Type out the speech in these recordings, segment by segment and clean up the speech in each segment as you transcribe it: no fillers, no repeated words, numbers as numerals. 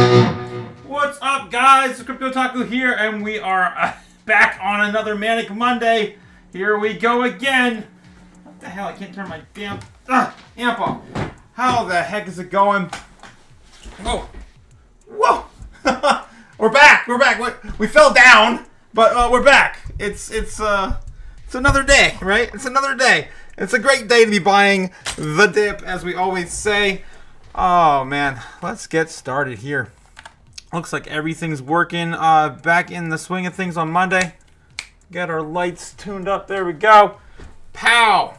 What's up, guys? The Crypto Otaku here, and we are back on another Manic Monday. Here we go again. What the hell? I can't turn my damn amp off. How the heck is it going? Whoa. Whoa. We're back. We're back. We fell down, but we're back. It's another day, right? It's another day. It's a great day to be buying the dip, as we always say. Oh, man. Let's get started here. Looks like everything's working back in the swing of things on Monday. Got our lights tuned up. There we go. Pow.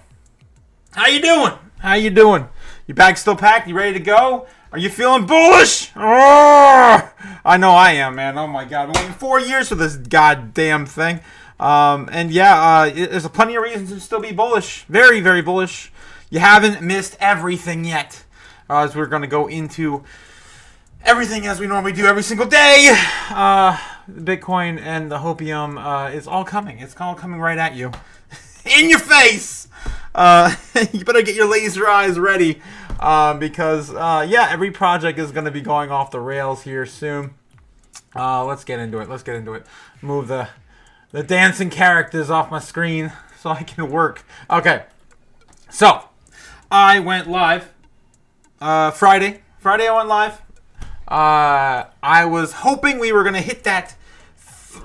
How you doing? How you doing? Your bag still packed? You ready to go? Are you feeling bullish? Oh, I know I am, man. Oh, my God. I've been waiting 4 years for this goddamn thing. And yeah, there's plenty of reasons to still be bullish. Very, very bullish. You haven't missed everything yet. As we're going to go into everything as we normally do every single day. Bitcoin and the hopium is all coming. It's all coming right at you. In your face! You better get your laser eyes ready. Because, yeah, every project is going to be going off the rails here soon. Let's get into it. Let's get into it. Move the dancing characters off my screen so I can work. Okay. So, I went live. Friday I went live. I was hoping we were going to hit that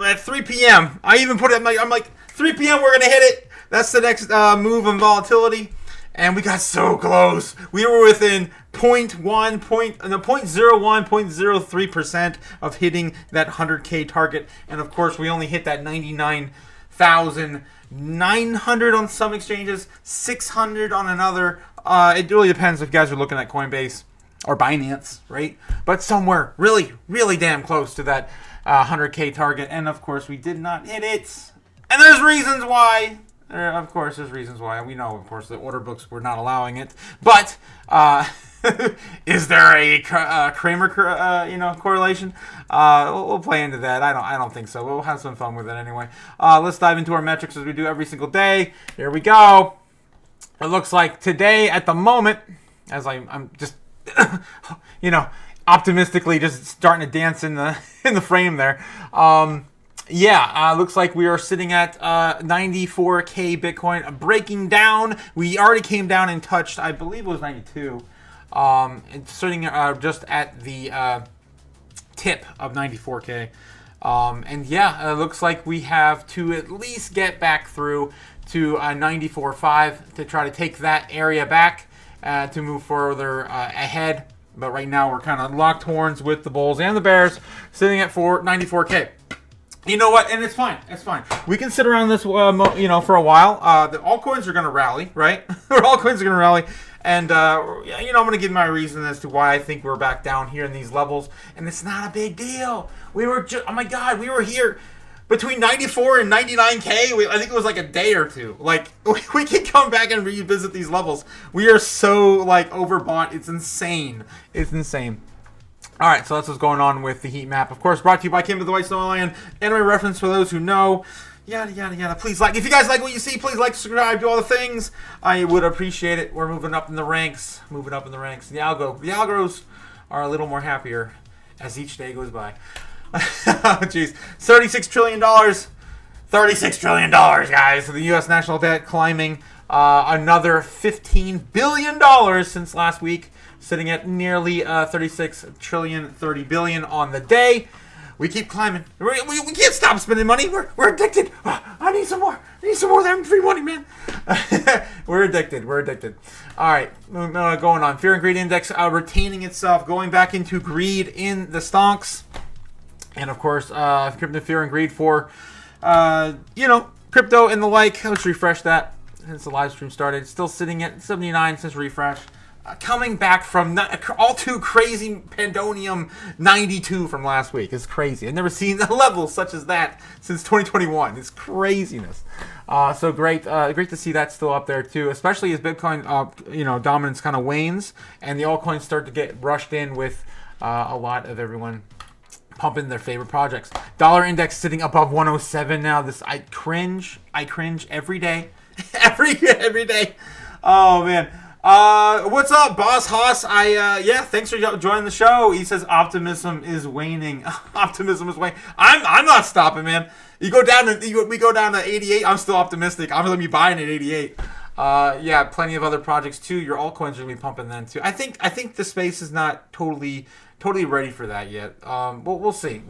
at 3 p.m. I even put it, I'm like 3 p.m. we're going to hit it. That's the next move in volatility. And we got so close. We were within 0.01, 0.03% of hitting that 100K target. And of course, we only hit that 99,900 on some exchanges, 600 on another. It really depends if you guys are looking at Coinbase or Binance, right? But somewhere really, really damn close to that 100K target. And of course, we did not hit it. And there's reasons why. Of course, there's reasons why. We know, of course, the order books were not allowing it. But is there a Kramer, correlation? We'll play into that. I don't think so. We'll have some fun with it anyway. Let's dive into our metrics as we do every single day. Here we go. It looks like today, at the moment, as I'm just, optimistically just starting to dance in the frame there. Looks like we are sitting at 94K Bitcoin, breaking down. We already came down and touched, I believe it was 92. And sitting just at the tip of 94K. It looks like we have to at least get back through to 94.5 to try to take that area back to move further ahead. But right now we're kind of locked horns with the bulls and the bears, sitting at 94K. You know what? And it's fine. It's fine. We can sit around this, for a while. The altcoins are going to rally, right? Altcoins are going to rally. And, I'm going to give my reason as to why I think we're back down here in these levels. And it's not a big deal. We were oh my God, we were here between 94 and 99K. I think it was like a day or two. Like, we can come back and revisit these levels. We are so, overbought. It's insane. It's insane. All right, so that's what's going on with the heat map. Of course, brought to you by Kim of the White Snow Lion. Anime reference for those who know. Yada, yada, yada. Please like. If you guys like what you see, please like, subscribe, do all the things. I would appreciate it. We're moving up in the ranks. Moving up in the ranks. The algos are a little more happier as each day goes by. Oh, jeez. $36 trillion. $36 trillion, guys. So the U.S. national debt climbing another $15 billion since last week. Sitting at nearly 36 trillion, 30 billion on the day. We keep climbing. We can't stop spending money. We're addicted. I need some more. I need some more of that free money, man. We're addicted. We're addicted. All right, going on. Fear and Greed Index retaining itself, going back into greed in the stonks. And, of course, Crypto Fear and Greed for, crypto and the like. Let's refresh that since the live stream started. Still sitting at 79 since refresh. Coming back from all too crazy Pandonium 92 from last week. It's crazy. I've never seen a level such as that since 2021. It's craziness. So great to see that still up there too, especially as Bitcoin, dominance kind of wanes and the altcoins start to get rushed in with a lot of everyone pumping their favorite projects. Dollar index sitting above 107 now. I cringe every day, every day. Oh man. What's up, Boss Hoss? Yeah, thanks for joining the show. He says optimism is waning. Optimism is waning. I'm not stopping, man. We go down to 88. I'm still optimistic. I'm gonna be buying at 88. Yeah, plenty of other projects too. Your altcoins are gonna be pumping then too. I think the space is not totally ready for that yet. We'll see.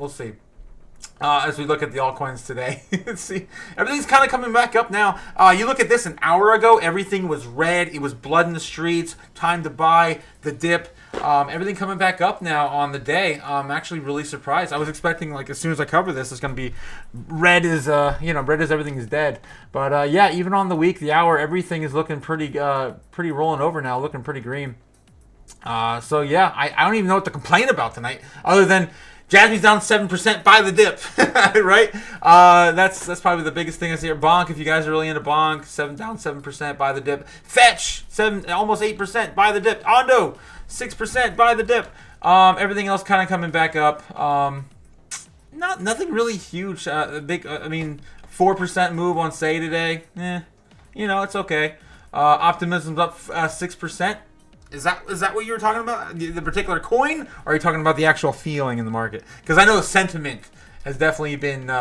As we look at the altcoins today, see, everything's kind of coming back up now. You look at this an hour ago, everything was red. It was blood in the streets. Time to buy the dip. Everything coming back up now on the day. I'm actually really surprised. I was expecting, like, as soon as I cover this, it's going to be red as red as everything is dead. But yeah, even on the week, the hour, everything is looking pretty rolling over now, looking pretty green. So yeah, I don't even know what to complain about tonight, other than Jasmine's down 7%. Buy the dip, right? That's probably the biggest thing I see here. Bonk, if you guys are really into Bonk, down 7%. Buy the dip. Fetch, almost 8%. Buy the dip. Ondo, 6%. Buy the dip. Everything else kind of coming back up. Nothing really huge. Big. 4% move on Say today. It's okay. Optimism's up 6%. Is that what you were talking about? The particular coin? Or are you talking about the actual feeling in the market? Because I know sentiment has definitely been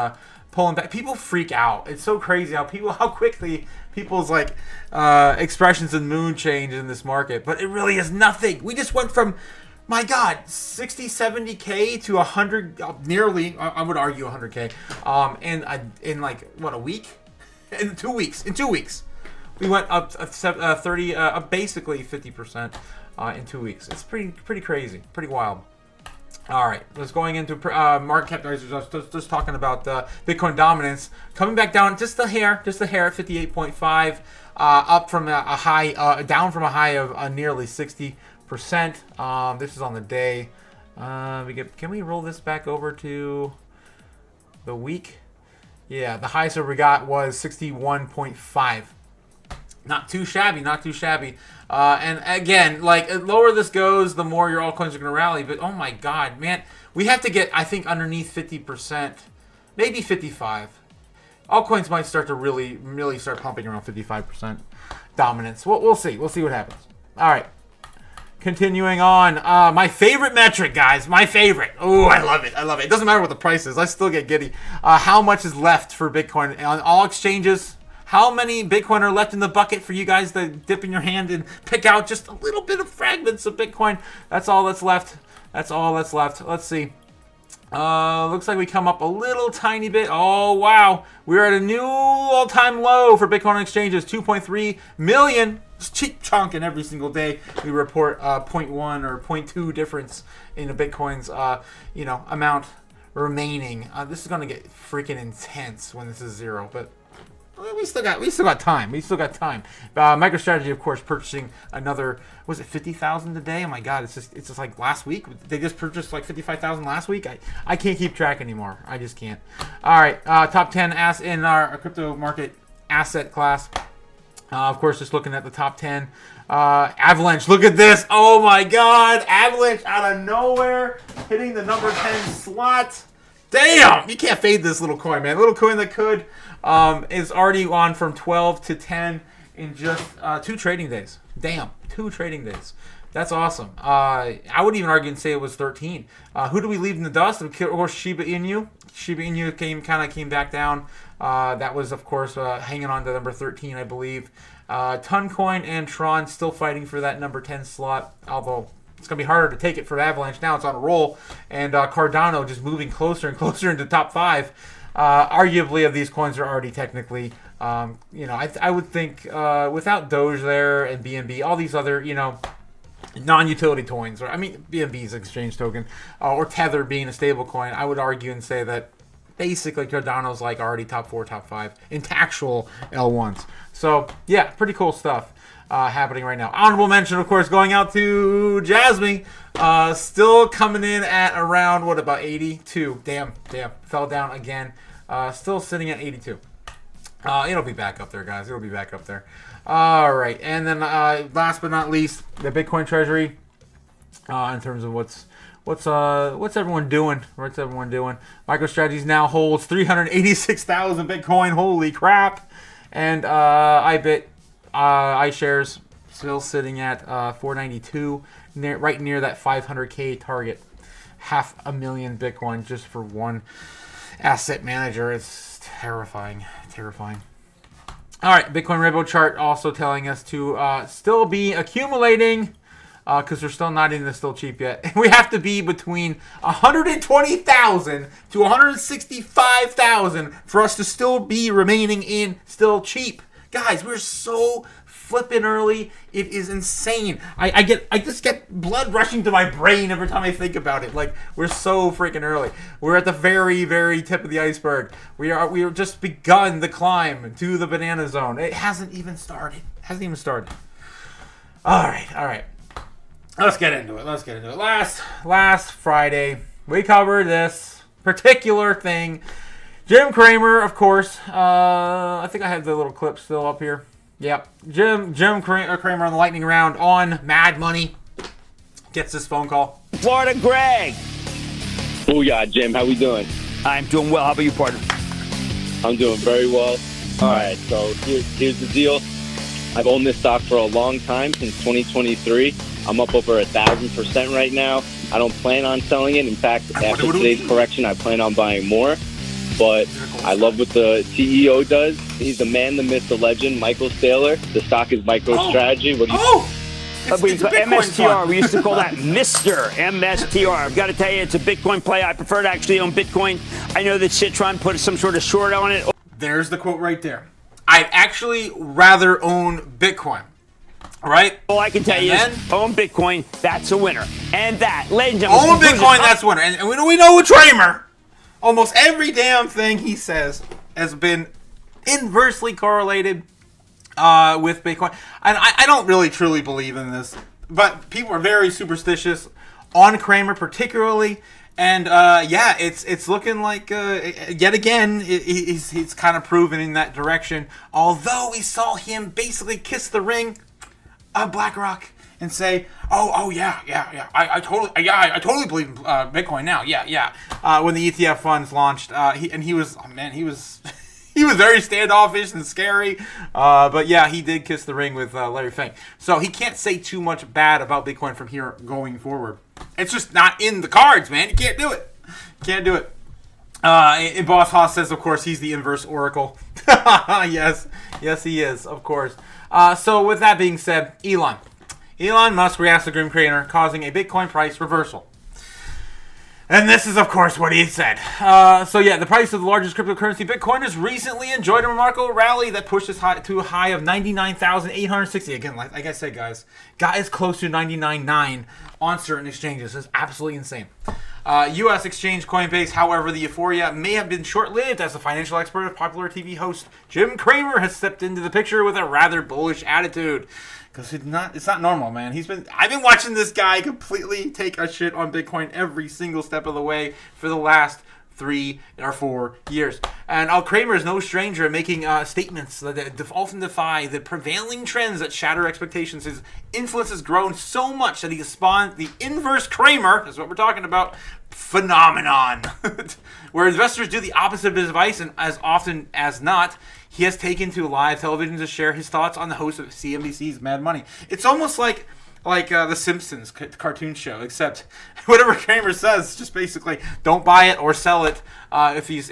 pulling back. People freak out. It's so crazy how quickly people's expressions and mood change in this market. But it really is nothing. We just went from, my God, 60, 70K to 100, nearly, I would argue 100K. In a week? In 2 weeks. In 2 weeks. We went up 30, basically 50% in 2 weeks. It's pretty crazy, pretty wild. All right, let's going into market capitalization. Just talking about Bitcoin dominance coming back down just a hair at 58.5, up from a high, down from a high of nearly 60%. This is on the day. Can we roll this back over to the week? Yeah, the highest that we got was 61.5. Not too shabby. And again, the lower this goes, the more your altcoins are going to rally. But oh my God, man, we have to get, I think, underneath 50%, maybe 55. Altcoins might start to really start pumping around 55% dominance. We'll see. We'll see what happens. All right. Continuing on, my favorite metric, guys. My favorite. Oh, I love it. It doesn't matter what the price is. I still get giddy. How much is left for Bitcoin on all exchanges? How many Bitcoin are left in the bucket for you guys to dip in your hand and pick out just a little bit of fragments of Bitcoin? That's all that's left. Let's see. Looks like we come up a little tiny bit. Oh, wow. We're at a new all-time low for Bitcoin exchanges. 2.3 million. It's cheap chunking every single day. We report 0.1 or 0.2 difference in the Bitcoin's amount remaining. This is going to get freaking intense when this is zero, but we still got time. MicroStrategy, of course, purchasing another. Was it 50,000 today? Oh my God! It's just like last week. They just purchased like 55,000 last week. I can't keep track anymore. I just can't. All right, top 10 in our crypto market asset class. Of course, just looking at the top 10. Avalanche. Look at this. Oh my God! Avalanche out of nowhere, hitting the number 10 slot. Damn! You can't fade this little coin, man. Little coin that could. Is already on from 12 to 10 in just 2 trading days. Damn, 2 trading days. That's awesome. I would even argue and say it was 13. Who do we leave in the dust? Of course, Shiba Inu. Shiba Inu came back down. That was, of course, hanging on to number 13, I believe. Toncoin and Tron still fighting for that number 10 slot, although it's going to be harder to take it for Avalanche now. It's on a roll. And Cardano just moving closer and closer into top 5. Arguably, of these coins are already technically, I would think without Doge there and BNB, all these other, non-utility coins, or BNB's exchange token, or Tether being a stable coin, I would argue and say that basically Cardano's already top 4, top 5 into actual L1s. So yeah, pretty cool stuff happening right now. Honorable mention, of course, going out to Jasmine. Still coming in at around, about 82. Damn, fell down again. Still sitting at 82. It'll be back up there, guys. It'll be back up there. All right, and then last but not least, the Bitcoin Treasury. In terms of what's everyone doing? What's everyone doing? MicroStrategy now holds 386,000 Bitcoin. Holy crap! And iBit, iShares Still sitting at 492, right near that 500K target. 500,000 Bitcoin just for one asset manager. It's terrifying. Terrifying. All right, Bitcoin Rainbow chart also telling us to still be accumulating because we're still not even still cheap yet. We have to be between 120,000 to 165,000 for us to still be remaining in still cheap. Guys, we're so flipping early. It is insane. I just get blood rushing to my brain every time I think about it. Like, we're so freaking early. We're at the very, very tip of the iceberg. We are just begun the climb to the banana zone. It hasn't even started. All right. Let's get into it. Last Friday, we covered this particular thing. Jim Cramer, of course. I think I have the little clip still up here. Yep. Jim Cramer on the lightning round on Mad Money gets this phone call. Florida Greg. Booyah, Jim. How we doing? I'm doing well. How about you, partner? I'm doing very well. All right, so here's the deal. I've owned this stock for a long time, since 2023. I'm up over 1,000% right now. I don't plan on selling it. In fact, after today's correction, I plan on buying more. But I love what the CEO does. He's the man, the myth, the legend, Michael Saylor. The stock is MicroStrategy. What do you It's MSTR. We used to call that Mr. MSTR. I've got to tell you, it's a Bitcoin play. I prefer to actually own Bitcoin. I know that Citron put some sort of short on it. There's the quote right there. I'd actually rather own Bitcoin. Right? All I can tell you is own Bitcoin, that's a winner. And that, ladies and gentlemen. Own Bitcoin, that's a winner. And we know with Cramer, almost every damn thing he says has been inversely correlated with Bitcoin. And I don't really truly believe in this. But people are very superstitious on Cramer particularly. And it's looking like yet again he's kind of proven in that direction. Although we saw him basically kiss the ring of BlackRock and say, I totally believe in Bitcoin now. When the ETF funds launched, he was very standoffish and scary. But yeah, he did kiss the ring with Larry Fink. So he can't say too much bad about Bitcoin from here going forward. It's just not in the cards, man. You can't do it. And Boss Haas says, of course, he's the inverse oracle. Yes, he is, of course. So with that being said, Elon Musk reacts to Grim Cramer, causing a Bitcoin price reversal. And this is, of course, what he said. The price of the largest cryptocurrency, Bitcoin, has recently enjoyed a remarkable rally that pushed us to a high of 99,860. Again, like I said, guys, got as close to 99.9 on certain exchanges. It's absolutely insane. U.S. exchange Coinbase, however, the euphoria may have been short-lived as the financial expert of popular TV host Jim Cramer has stepped into the picture with a rather bullish attitude. Because it's not normal, man. I've been watching this guy completely take a shit on Bitcoin every single step of the way for the last 3 or 4 years. And Cramer is no stranger making statements that often defy the prevailing trends that shatter expectations. His influence has grown so much that he has spawned the inverse Cramer, that's what we're talking about, phenomenon, where investors do the opposite of his advice, and as often as not, he has taken to live television to share his thoughts on the host of CNBC's Mad Money. It's almost like the Simpsons cartoon show, except whatever Cramer says, just basically don't buy it or sell it if he's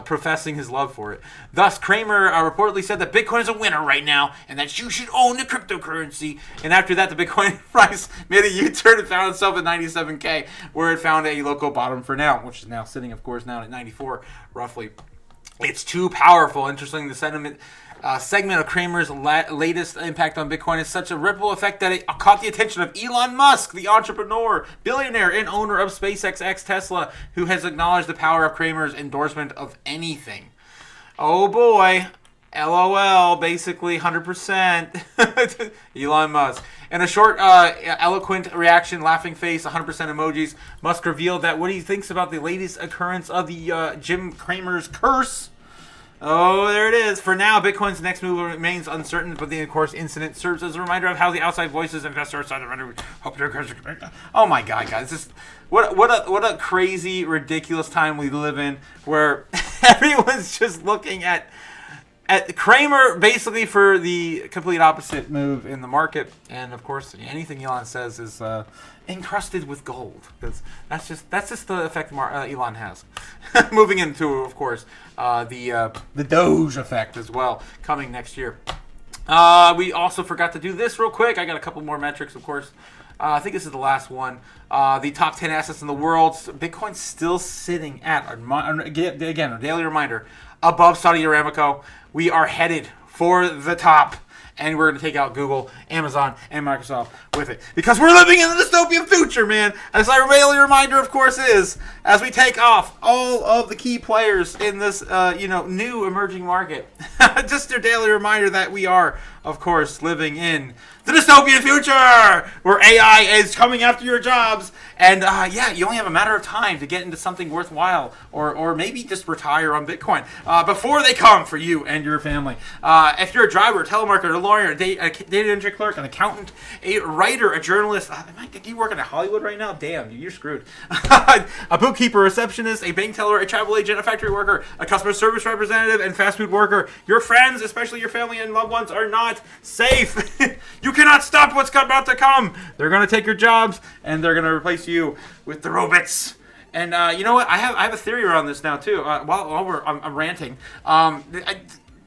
professing his love for it. Thus, Cramer reportedly said that Bitcoin is a winner right now and that you should own the cryptocurrency. And after that, the Bitcoin price made a U-turn and found itself at 97K, where it found a local bottom for now, which is now sitting, of course, now at 94 roughly. It's too powerful. Interesting, the segment of Cramer's latest impact on Bitcoin is such a ripple effect that it caught the attention of Elon Musk, the entrepreneur, billionaire, and owner of SpaceX, Tesla, who has acknowledged the power of Cramer's endorsement of anything. Oh boy, LOL, basically 100%. Elon Musk. In a short, eloquent reaction, laughing face, 100% emojis, Musk revealed that what he thinks about the latest occurrence of the Jim Cramer's curse. Oh, there it is. For now, Bitcoin's next move remains uncertain, but the, of course, incident serves as a reminder of how the outside voices, investors, oh my God, guys! This, what a crazy, ridiculous time we live in, where everyone's just looking at Kramer basically for the complete opposite move in the market, and of course anything Elon says is encrusted with gold, because that's just the effect Elon has. Moving into, of course, the Doge effect as well coming next year. We also forgot to do this real quick. I got a couple more metrics, of course. I think this is the last one. The top 10 assets in the world. Bitcoin's still sitting at, again, a daily reminder, above Saudi Aramco. We are headed for the top. And we're going to take out Google, Amazon, and Microsoft with it. Because we're living in the dystopian future, man. As our daily reminder, of course, is as we take off all of the key players in this, new emerging market. Just your daily reminder that we are, of course, living in the dystopian future, where AI is coming after your jobs. And, you only have a matter of time to get into something worthwhile, or maybe just retire on Bitcoin before they come for you and your family. If you're a driver, a telemarketer, a lawyer, a data entry clerk, an accountant, a writer, a journalist, you working at Hollywood right now? Damn, you're screwed. A bookkeeper, a receptionist, a bank teller, a travel agent, a factory worker, a customer service representative, and fast food worker. Your friends, especially your family and loved ones, are not safe. You cannot stop what's about to come. They're going to take your jobs, and they're going to replace you with the robots. And you know what? I have a theory around this now too. I'm ranting.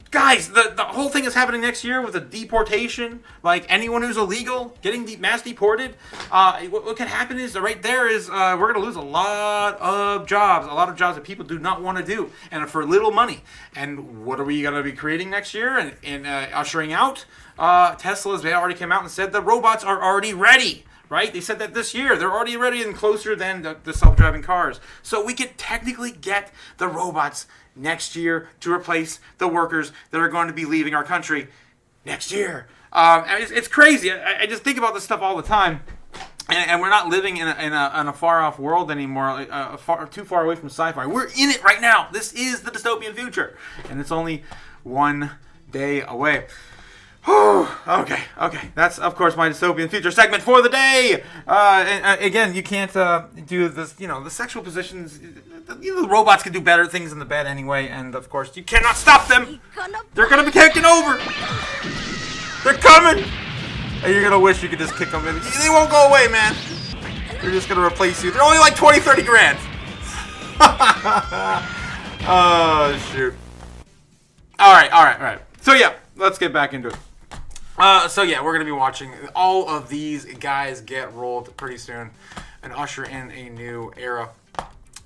Guys, the whole thing is happening next year with the deportation. Like anyone who's illegal getting mass deported. What can happen is right there is we're going to lose a lot of jobs that people do not want to do, and for little money. And what are we going to be creating next year and ushering out? Tesla's, they already came out and said the robots are already ready. Right? They said that this year. They're already ready and closer than the self-driving cars. So we could technically get the robots next year to replace the workers that are going to be leaving our country next year. It's crazy. I just think about this stuff all the time. And we're not living in a far-off world anymore, too far away from sci-fi. We're in it right now. This is the dystopian future. And it's only one day away. Okay. That's, of course, my dystopian future segment for the day. And again, you can't do this, the sexual positions. The robots can do better things in the bed anyway. And, of course, you cannot stop them. They're going to be taken over. They're coming. And you're going to wish you could just kick them in. They won't go away, man. They're just going to replace you. They're only like 20, 30 grand. Oh, shoot. All right. So, yeah, let's get back into it. We're going to be watching all of these guys get rolled pretty soon and usher in a new era.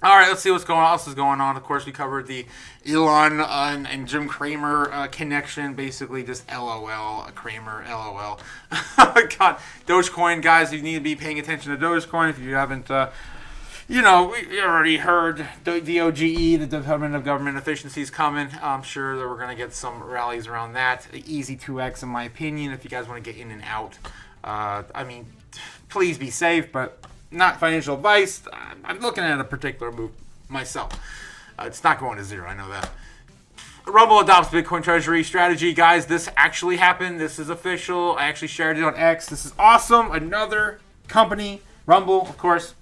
All right, let's see what else is going on. Of course, we covered the Elon and Jim Cramer connection. Basically, just LOL, Cramer, LOL. God, Dogecoin, guys, you need to be paying attention to Dogecoin if you haven't. We already heard the DOGE, the Department of Government Efficiency, is coming. I'm sure that we're going to get some rallies around that. Easy 2x, in my opinion, if you guys want to get in and out. Please be safe, but not financial advice. I'm looking at a particular move myself. It's not going to zero, I know that. Rumble adopts Bitcoin Treasury strategy. Guys, this actually happened. This is official. I actually shared it on X. This is awesome. Another company, Rumble, of course,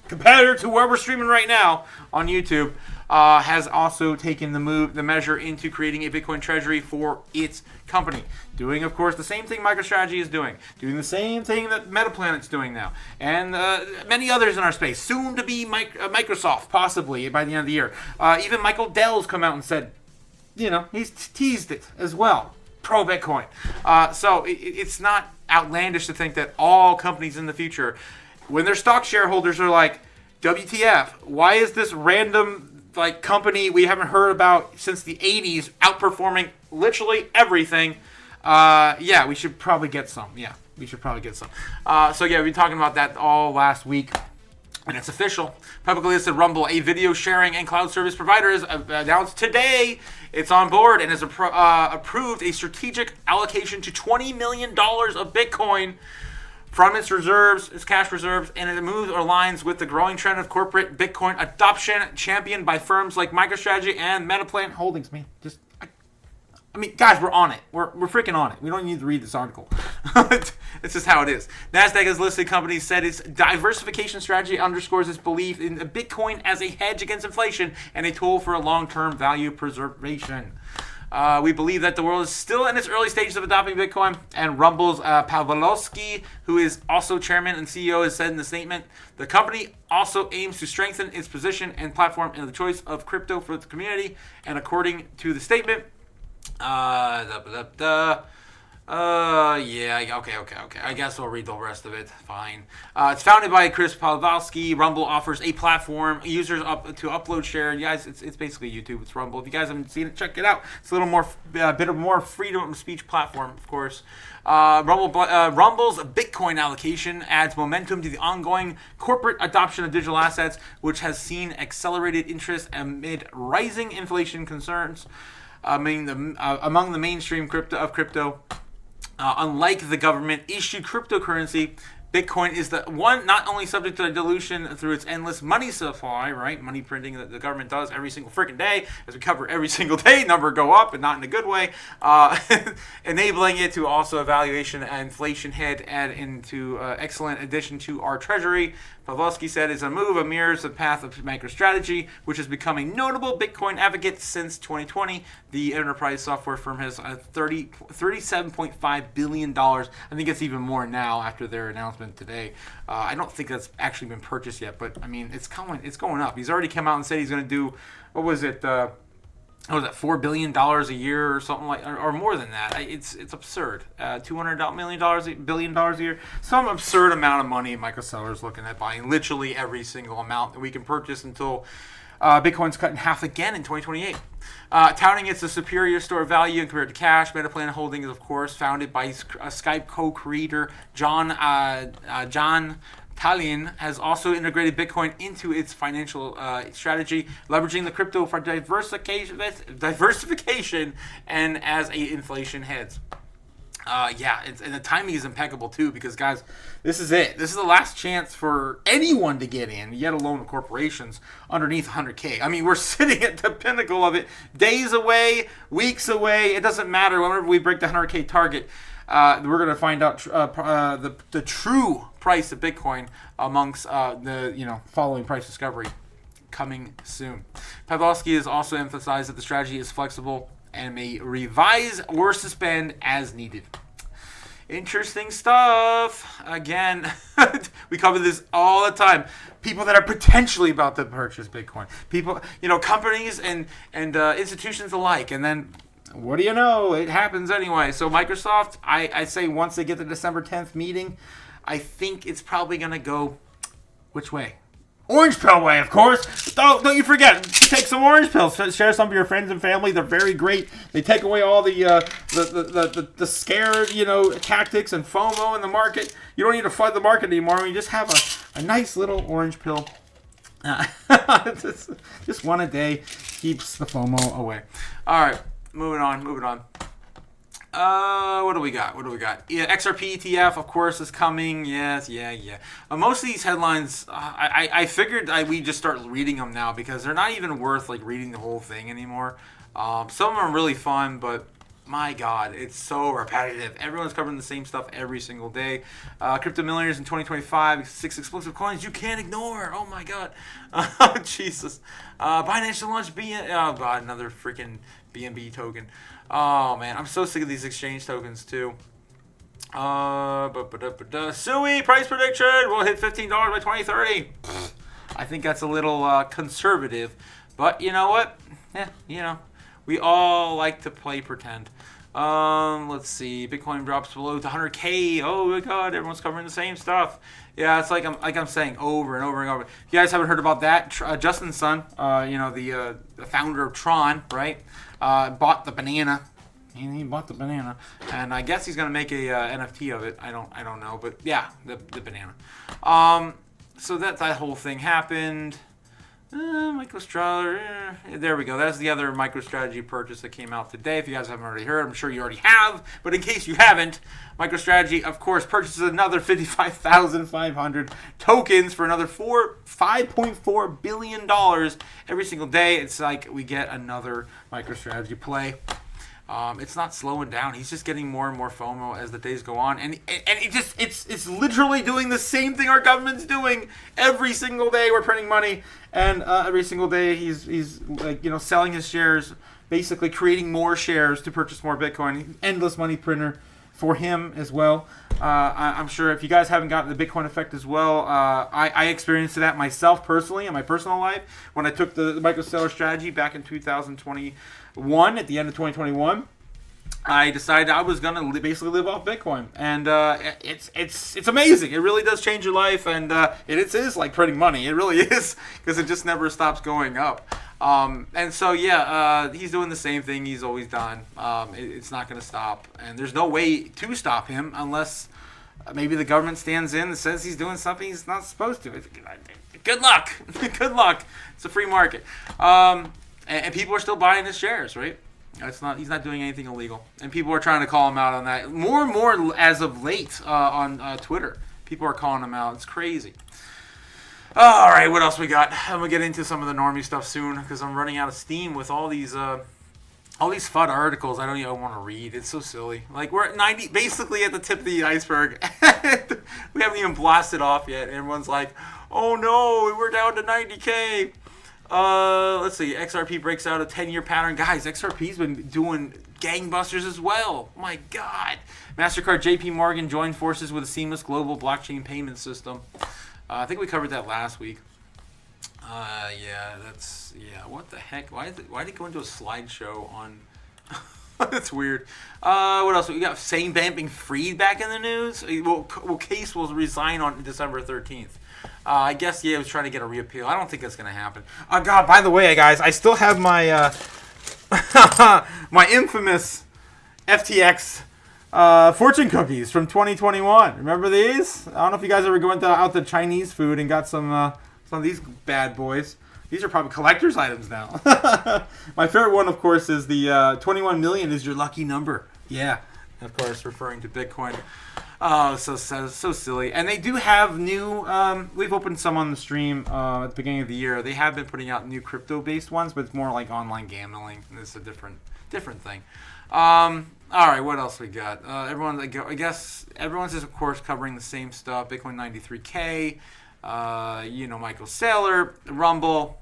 competitor to where we're streaming right now on YouTube, has also taken the measure into creating a Bitcoin treasury for its company. Doing, of course, the same thing MicroStrategy is doing. Doing the same thing that MetaPlanet's doing now. And many others in our space. Soon to be Microsoft, possibly, by the end of the year. Even Michael Dell's come out and said, he's teased it as well. Pro-Bitcoin. So it's not outlandish to think that all companies in the future, when their stock shareholders are like, WTF, why is this random company we haven't heard about since the 80s outperforming literally everything? We should probably get some. We've been talking about that all last week. And it's official. Publicly listed Rumble, a video sharing and cloud service provider, is announced today. It's on board and has approved a strategic allocation to $20 million of Bitcoin from its reserves, its cash reserves, and it moves or aligns with the growing trend of corporate Bitcoin adoption championed by firms like MicroStrategy and MetaPlanet Holdings. Guys, we're on it. We're freaking on it. We don't need to read this article. It's just how it is. NASDAQ has listed companies said its diversification strategy underscores its belief in Bitcoin as a hedge against inflation and a tool for a long-term value preservation. We believe that the world is still in its early stages of adopting Bitcoin, and Rumble's Pavlovsky, who is also chairman and CEO, has said in the statement, the company also aims to strengthen its position and platform in the choice of crypto for the community. And according to the statement, okay. I guess I'll read the rest of it. Fine. It's founded by Chris Pavlovsky. Rumble offers a platform users to upload, share. You guys, it's basically YouTube. It's Rumble. If you guys haven't seen it, check it out. It's a little more, bit of more freedom of speech platform, of course. Rumble's Bitcoin allocation adds momentum to the ongoing corporate adoption of digital assets, which has seen accelerated interest amid rising inflation concerns among the mainstream crypto. Unlike the government-issued cryptocurrency, Bitcoin is the one not only subject to dilution through its endless money supply, right? Money printing that the government does every single freaking day, as we cover every single day, number go up, and not in a good way, enabling it to also a valuation and inflation head add into excellent addition to our treasury. Pavlovsky said it's a move that mirrors the path of MicroStrategy, which has become a notable Bitcoin advocate since 2020. The enterprise software firm has $37.5 billion. I think it's even more now after their announcement today. I don't think that's actually been purchased yet, but I mean, it's going up. He's already come out and said he's going to do, what was it, $4 billion a year or something like, or more than that. It's absurd. $200 billion a year. Some absurd amount of money Microsoft is looking at buying literally every single amount that we can purchase until Bitcoin's cut in half again in 2028. Touting it's a superior store of value compared to cash. Metaplan Holdings, of course, founded by Skype co-creator John Tallinn, has also integrated Bitcoin into its financial strategy, leveraging the crypto for diversification and as a inflation hedge. And the timing is impeccable too, because guys, this is it. This is the last chance for anyone to get in, yet alone corporations underneath 100K. I mean, we're sitting at the pinnacle of it, days away, weeks away. It doesn't matter. Whenever we break the 100K target, we're going to find out the true price of Bitcoin amongst the following price discovery coming soon. Pavlovsky has also emphasized that the strategy is flexible and may revise or suspend as needed. Interesting stuff. Again, we cover this all the time. People that are potentially about to purchase Bitcoin. People, companies and institutions alike. And then, what do you know? It happens anyway. So Microsoft, I say once they get the December 10th meeting, I think it's probably going to go which way? Orange pill way, of course. Don't you forget, take some orange pills. Share some with your friends and family. They're very great. They take away all the scared, tactics and FOMO in the market. You don't need to flood the market anymore. You just have a nice little orange pill. Just one a day keeps the FOMO away. All right, moving on. What do we got? Yeah, XRP ETF, of course, is coming. Yes, yeah. Most of these headlines, I figured we just start reading them now because they're not even worth reading the whole thing anymore. Some of them are really fun, but my God, it's so repetitive. Everyone's covering the same stuff every single day. Crypto millionaires in 2025, 6 explosive coins you can't ignore. Oh my God, Jesus. Binance to launch another freaking BNB token. Oh man, I'm so sick of these exchange tokens too. Sui price prediction will hit $15 by 2030. I think that's a little conservative, but you know what? Yeah, we all like to play pretend. Let's see. Bitcoin drops below 100K. Oh my God, everyone's covering the same stuff. Yeah, it's like I'm saying over and over and over. If you guys haven't heard about that, Justin Sun, the founder of Tron, right? Bought the banana. He bought the banana, and I guess he's gonna make a NFT of it. I don't know, but yeah, the banana. So that whole thing happened. MicroStrategy. There we go. That's the other MicroStrategy purchase that came out today. If you guys haven't already heard, I'm sure you already have. But in case you haven't, MicroStrategy, of course, purchases another 55,500 tokens for another $5.4 billion every single day. It's like we get another MicroStrategy play. It's not slowing down. He's just getting more and more FOMO as the days go on, and it's literally doing the same thing our government's doing every single day. We're printing money, and every single day he's selling his shares basically creating more shares to purchase more Bitcoin. Endless money printer for him as well. I'm sure if you guys haven't gotten the Bitcoin effect as well, I experienced that myself personally in my personal life when I took the micro-seller strategy back in 2021, at the end of 2021. I decided I was going to basically live off Bitcoin, and it's amazing. It really does change your life, and it is like printing money. It really is, because it just never stops going up. And so, he's doing the same thing he's always done. It's not going to stop, and there's no way to stop him unless maybe the government stands in and says he's doing something he's not supposed to. Good luck. Good luck. It's a free market. And people are still buying his shares, right? He's not doing anything illegal, and people are trying to call him out on that more and more as of late on Twitter. People are calling him out. It's crazy. All right, what else we got? I'm gonna get into some of the normie stuff soon because I'm running out of steam with all these FUD articles. I don't even want to read. It's so silly. Like, we're at 90, basically at the tip of the iceberg. We haven't even blasted off yet. Everyone's like, "Oh no, we're down to 90K." Let's see. XRP breaks out a 10-year pattern. Guys, XRP's been doing gangbusters as well. My God. MasterCard, JP Morgan joined forces with a seamless global blockchain payment system. I think we covered that last week. What the heck? Why did it go into a slideshow on... That's weird. What else? We got Sam Bankman-Fried back in the news. Well, Case will resign on December 13th. I guess, he was trying to get a reappeal. I don't think that's going to happen. God, by the way, guys, I still have my my infamous FTX fortune cookies from 2021. Remember these? I don't know if you guys ever went out to Chinese food and got some of these bad boys. These are probably collector's items now. My favorite one, of course, is the 21 million is your lucky number. Yeah, of course, referring to Bitcoin. Oh, so silly. And they do have new, we've opened some on the stream at the beginning of the year. They have been putting out new crypto-based ones, but it's more like online gambling. It's a different thing. All right, what else we got? I guess everyone's just, of course, covering the same stuff. Bitcoin 93K, Michael Saylor, Rumble,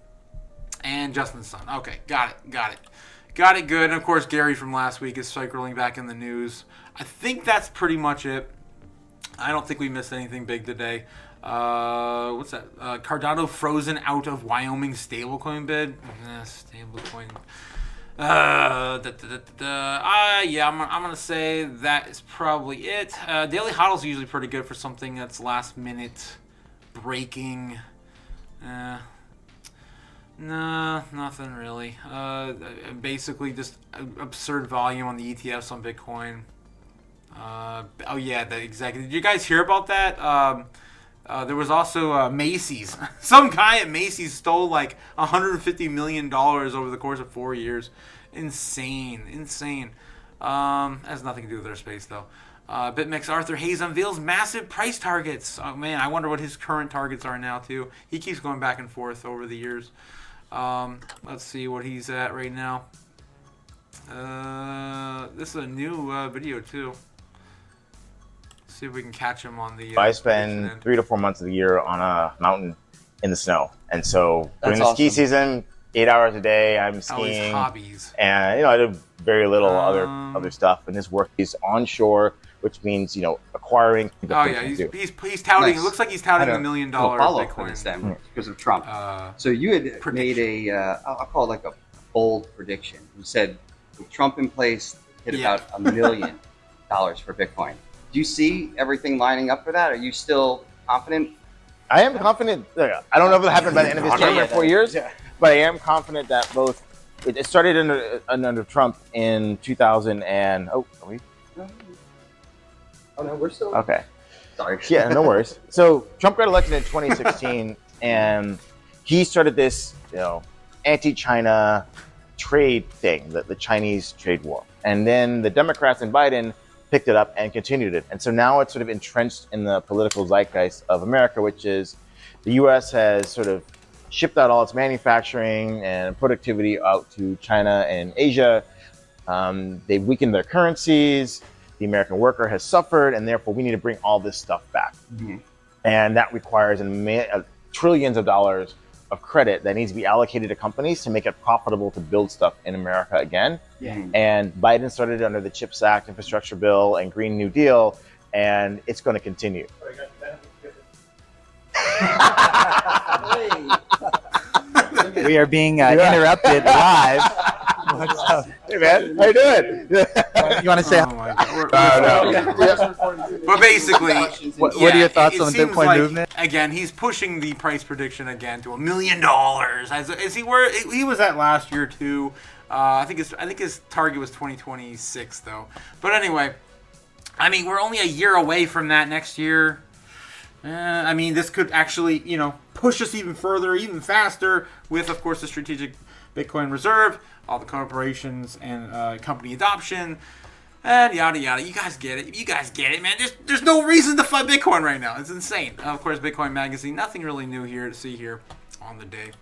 and Justin Sun. Okay, got it good. And, of course, Gary from last week is cycling back in the news. I think that's pretty much it. I don't think we missed anything big today. What's that? Cardano frozen out of Wyoming stablecoin bid. Stablecoin. I'm gonna say that is probably it. Daily hodl's usually pretty good for something that's last minute breaking. No, nothing really. Basically just absurd volume on the ETFs on Bitcoin. Exactly. Did you guys hear about that? There was also Macy's. Some guy at Macy's stole like $150 million over the course of 4 years. Insane. Has nothing to do with their space though. BitMEX Arthur Hayes unveils massive price targets. Oh man, I wonder what his current targets are now too. He keeps going back and forth over the years. Let's see what he's at right now. This is a new video too. See if we can catch him on the... I spend 3 to 4 months of the year on a mountain in the snow. And so during the ski season, 8 hours a day, I'm skiing. His hobbies. And, I do very little other stuff. And his work is onshore, which means, acquiring... he's touting... Nice. It looks like he's touting $1 million Bitcoin. Because of Trump. So you had made I'll call it like a bold prediction. You said, with Trump in place, hit about $1 million for Bitcoin. Do you see everything lining up for that? Are you still confident? I am confident. I don't know if it'll happen by the end of his term in 4 years, but I am confident that both. It started under Trump in 2000 and are we? Oh no, we're still okay. Sorry. Yeah, no worries. So Trump got elected in 2016, and he started this, anti-China trade thing, the Chinese trade war, and then the Democrats and Biden picked it up and continued it. And so now it's sort of entrenched in the political zeitgeist of America, which is the U.S. has sort of shipped out all its manufacturing and productivity out to China and Asia. They've weakened their currencies. The American worker has suffered, and therefore we need to bring all this stuff back. Mm-hmm. And that requires trillions of dollars of credit that needs to be allocated to companies to make it profitable to build stuff in America again. Yeah. And Biden started under the CHIPS Act, Infrastructure Bill, and Green New Deal, and it's going to continue. We are being interrupted live. What's up? Hey man, how you doing? You want to say? Oh my God. But basically, What are your thoughts on the seems Bitcoin like, movement? Again, he's pushing the price prediction again to $1 million. Is he where he was at last year too? I think his target was 2026 though. But anyway, I mean we're only a year away from that next year. I mean this could actually push us even further, even faster with of course the strategic Bitcoin reserve, all the corporations and company adoption, and yada yada. You guys get it. You guys get it, man. There's no reason to fight Bitcoin right now. It's insane. Of course, Bitcoin Magazine. Nothing really new here to see here on the day.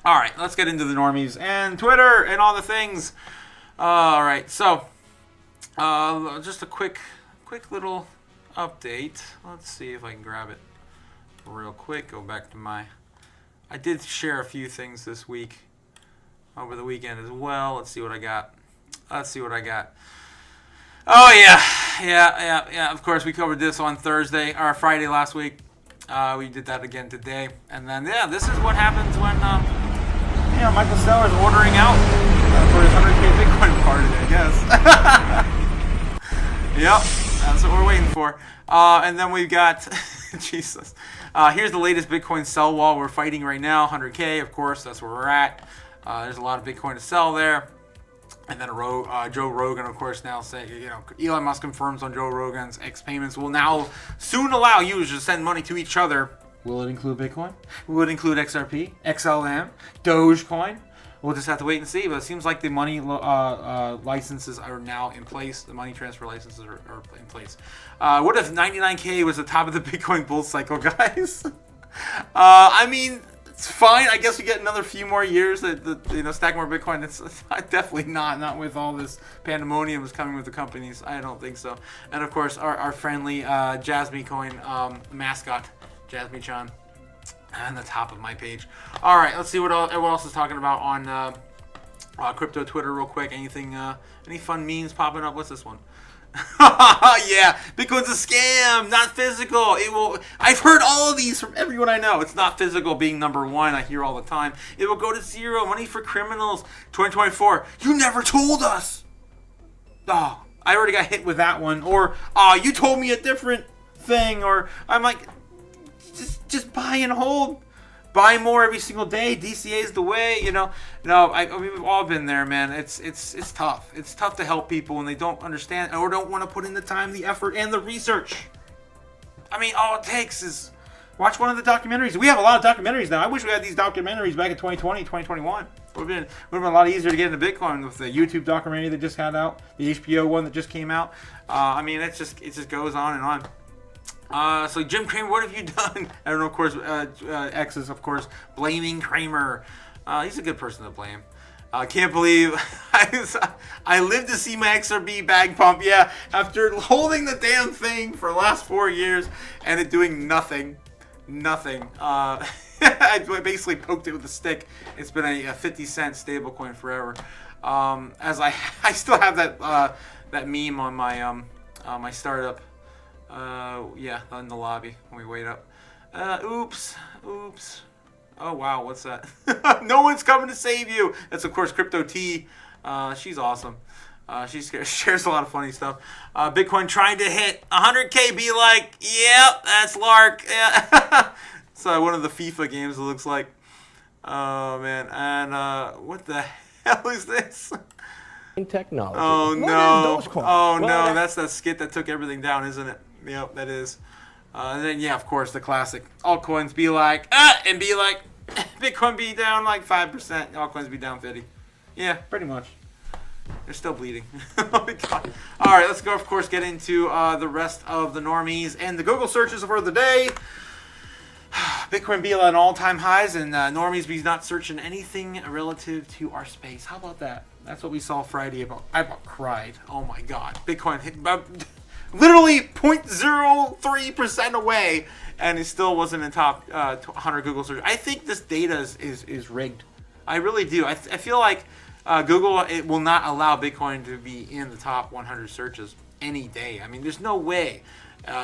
All right, let's get into the normies and Twitter and all the things. All right, so just a quick little update. Let's see if I can grab it real quick. Go back to I did share a few things this week. Over the weekend as well. Let's see what I got. Oh yeah. Of course, we covered this on Thursday or Friday last week. We did that again today. And then this is what happens when Michael Steller's ordering out for his 100K Bitcoin party, I guess. Yep, that's what we're waiting for. And then we've got Jesus. Here's the latest Bitcoin sell wall we're fighting right now. 100K, of course. That's where we're at. There's a lot of Bitcoin to sell there. And then Joe Rogan, of course, now saying, Elon Musk confirms on Joe Rogan's X payments will now soon allow users to send money to each other. Will it include Bitcoin? Will it include XRP, XLM, Dogecoin? We'll just have to wait and see. But it seems like the money licenses are now in place. The money transfer licenses are in place. What if 99K was the top of the Bitcoin bull cycle, guys? I mean, it's fine. I guess we get another few more years that stack more Bitcoin. It's definitely not with all this pandemonium that's coming with the companies. I don't think so. And of course, our friendly Jasmine coin mascot, Jasmine-chan, on the top of my page. All right, let's see what else is talking about on crypto Twitter real quick. Anything? Any fun memes popping up? What's this one? Yeah, Bitcoin's a scam, not physical. I've heard all of these from everyone I know. It's not physical being number one. I hear all the time. It will go to zero. Money for criminals. 2024. You never told us. Oh, I already got hit with that one. Or, you told me a different thing. Or I'm like, just buy and hold. Buy more every single day. DCA is the way, No, we've all been there, man. It's tough. It's tough to help people when they don't understand or don't want to put in the time, the effort, and the research. I mean, all it takes is watch one of the documentaries. We have a lot of documentaries now. I wish we had these documentaries back in 2020, 2021. Would have been a lot easier to get into Bitcoin with the YouTube documentary that just had out, the HBO one that just came out. I mean, it just goes on and on. So Jim Cramer, what have you done? I don't know, of course, X is, of course, blaming Cramer. He's a good person to blame. Can't believe I lived to see my XRP bag pump. Yeah, after holding the damn thing for the last 4 years and it doing nothing. I basically poked it with a stick. It's been a 50-cent stablecoin forever. As I still have that meme on my my startup. Yeah, in the lobby when we wait up. Oops. Oh wow, what's that? No one's coming to save you. That's of course Crypto T. She's awesome. She shares a lot of funny stuff. Bitcoin trying to hit 100K. Be like, yep, that's Lark. Yeah. So one of the FIFA games. It looks like. Oh man, and what the hell is this? Technology. Oh no, that's that skit that took everything down, isn't it? Yep, that is. And then yeah, of course the classic altcoins be like and be like Bitcoin be down like 5%, altcoins be down 50. Yeah, pretty much. They're still bleeding. Oh my God. All right, let's go. Of course, get into the rest of the normies and the Google searches for the day. Bitcoin be at all-time highs, and normies be not searching anything relative to our space. How about that? That's what we saw Friday. I about cried. Oh my God. Bitcoin hit literally 0.03% away, and it still wasn't in top 100 Google search. I think this data is rigged. I really do. I feel like Google it will not allow Bitcoin to be in the top 100 searches any day. I mean, there's no way.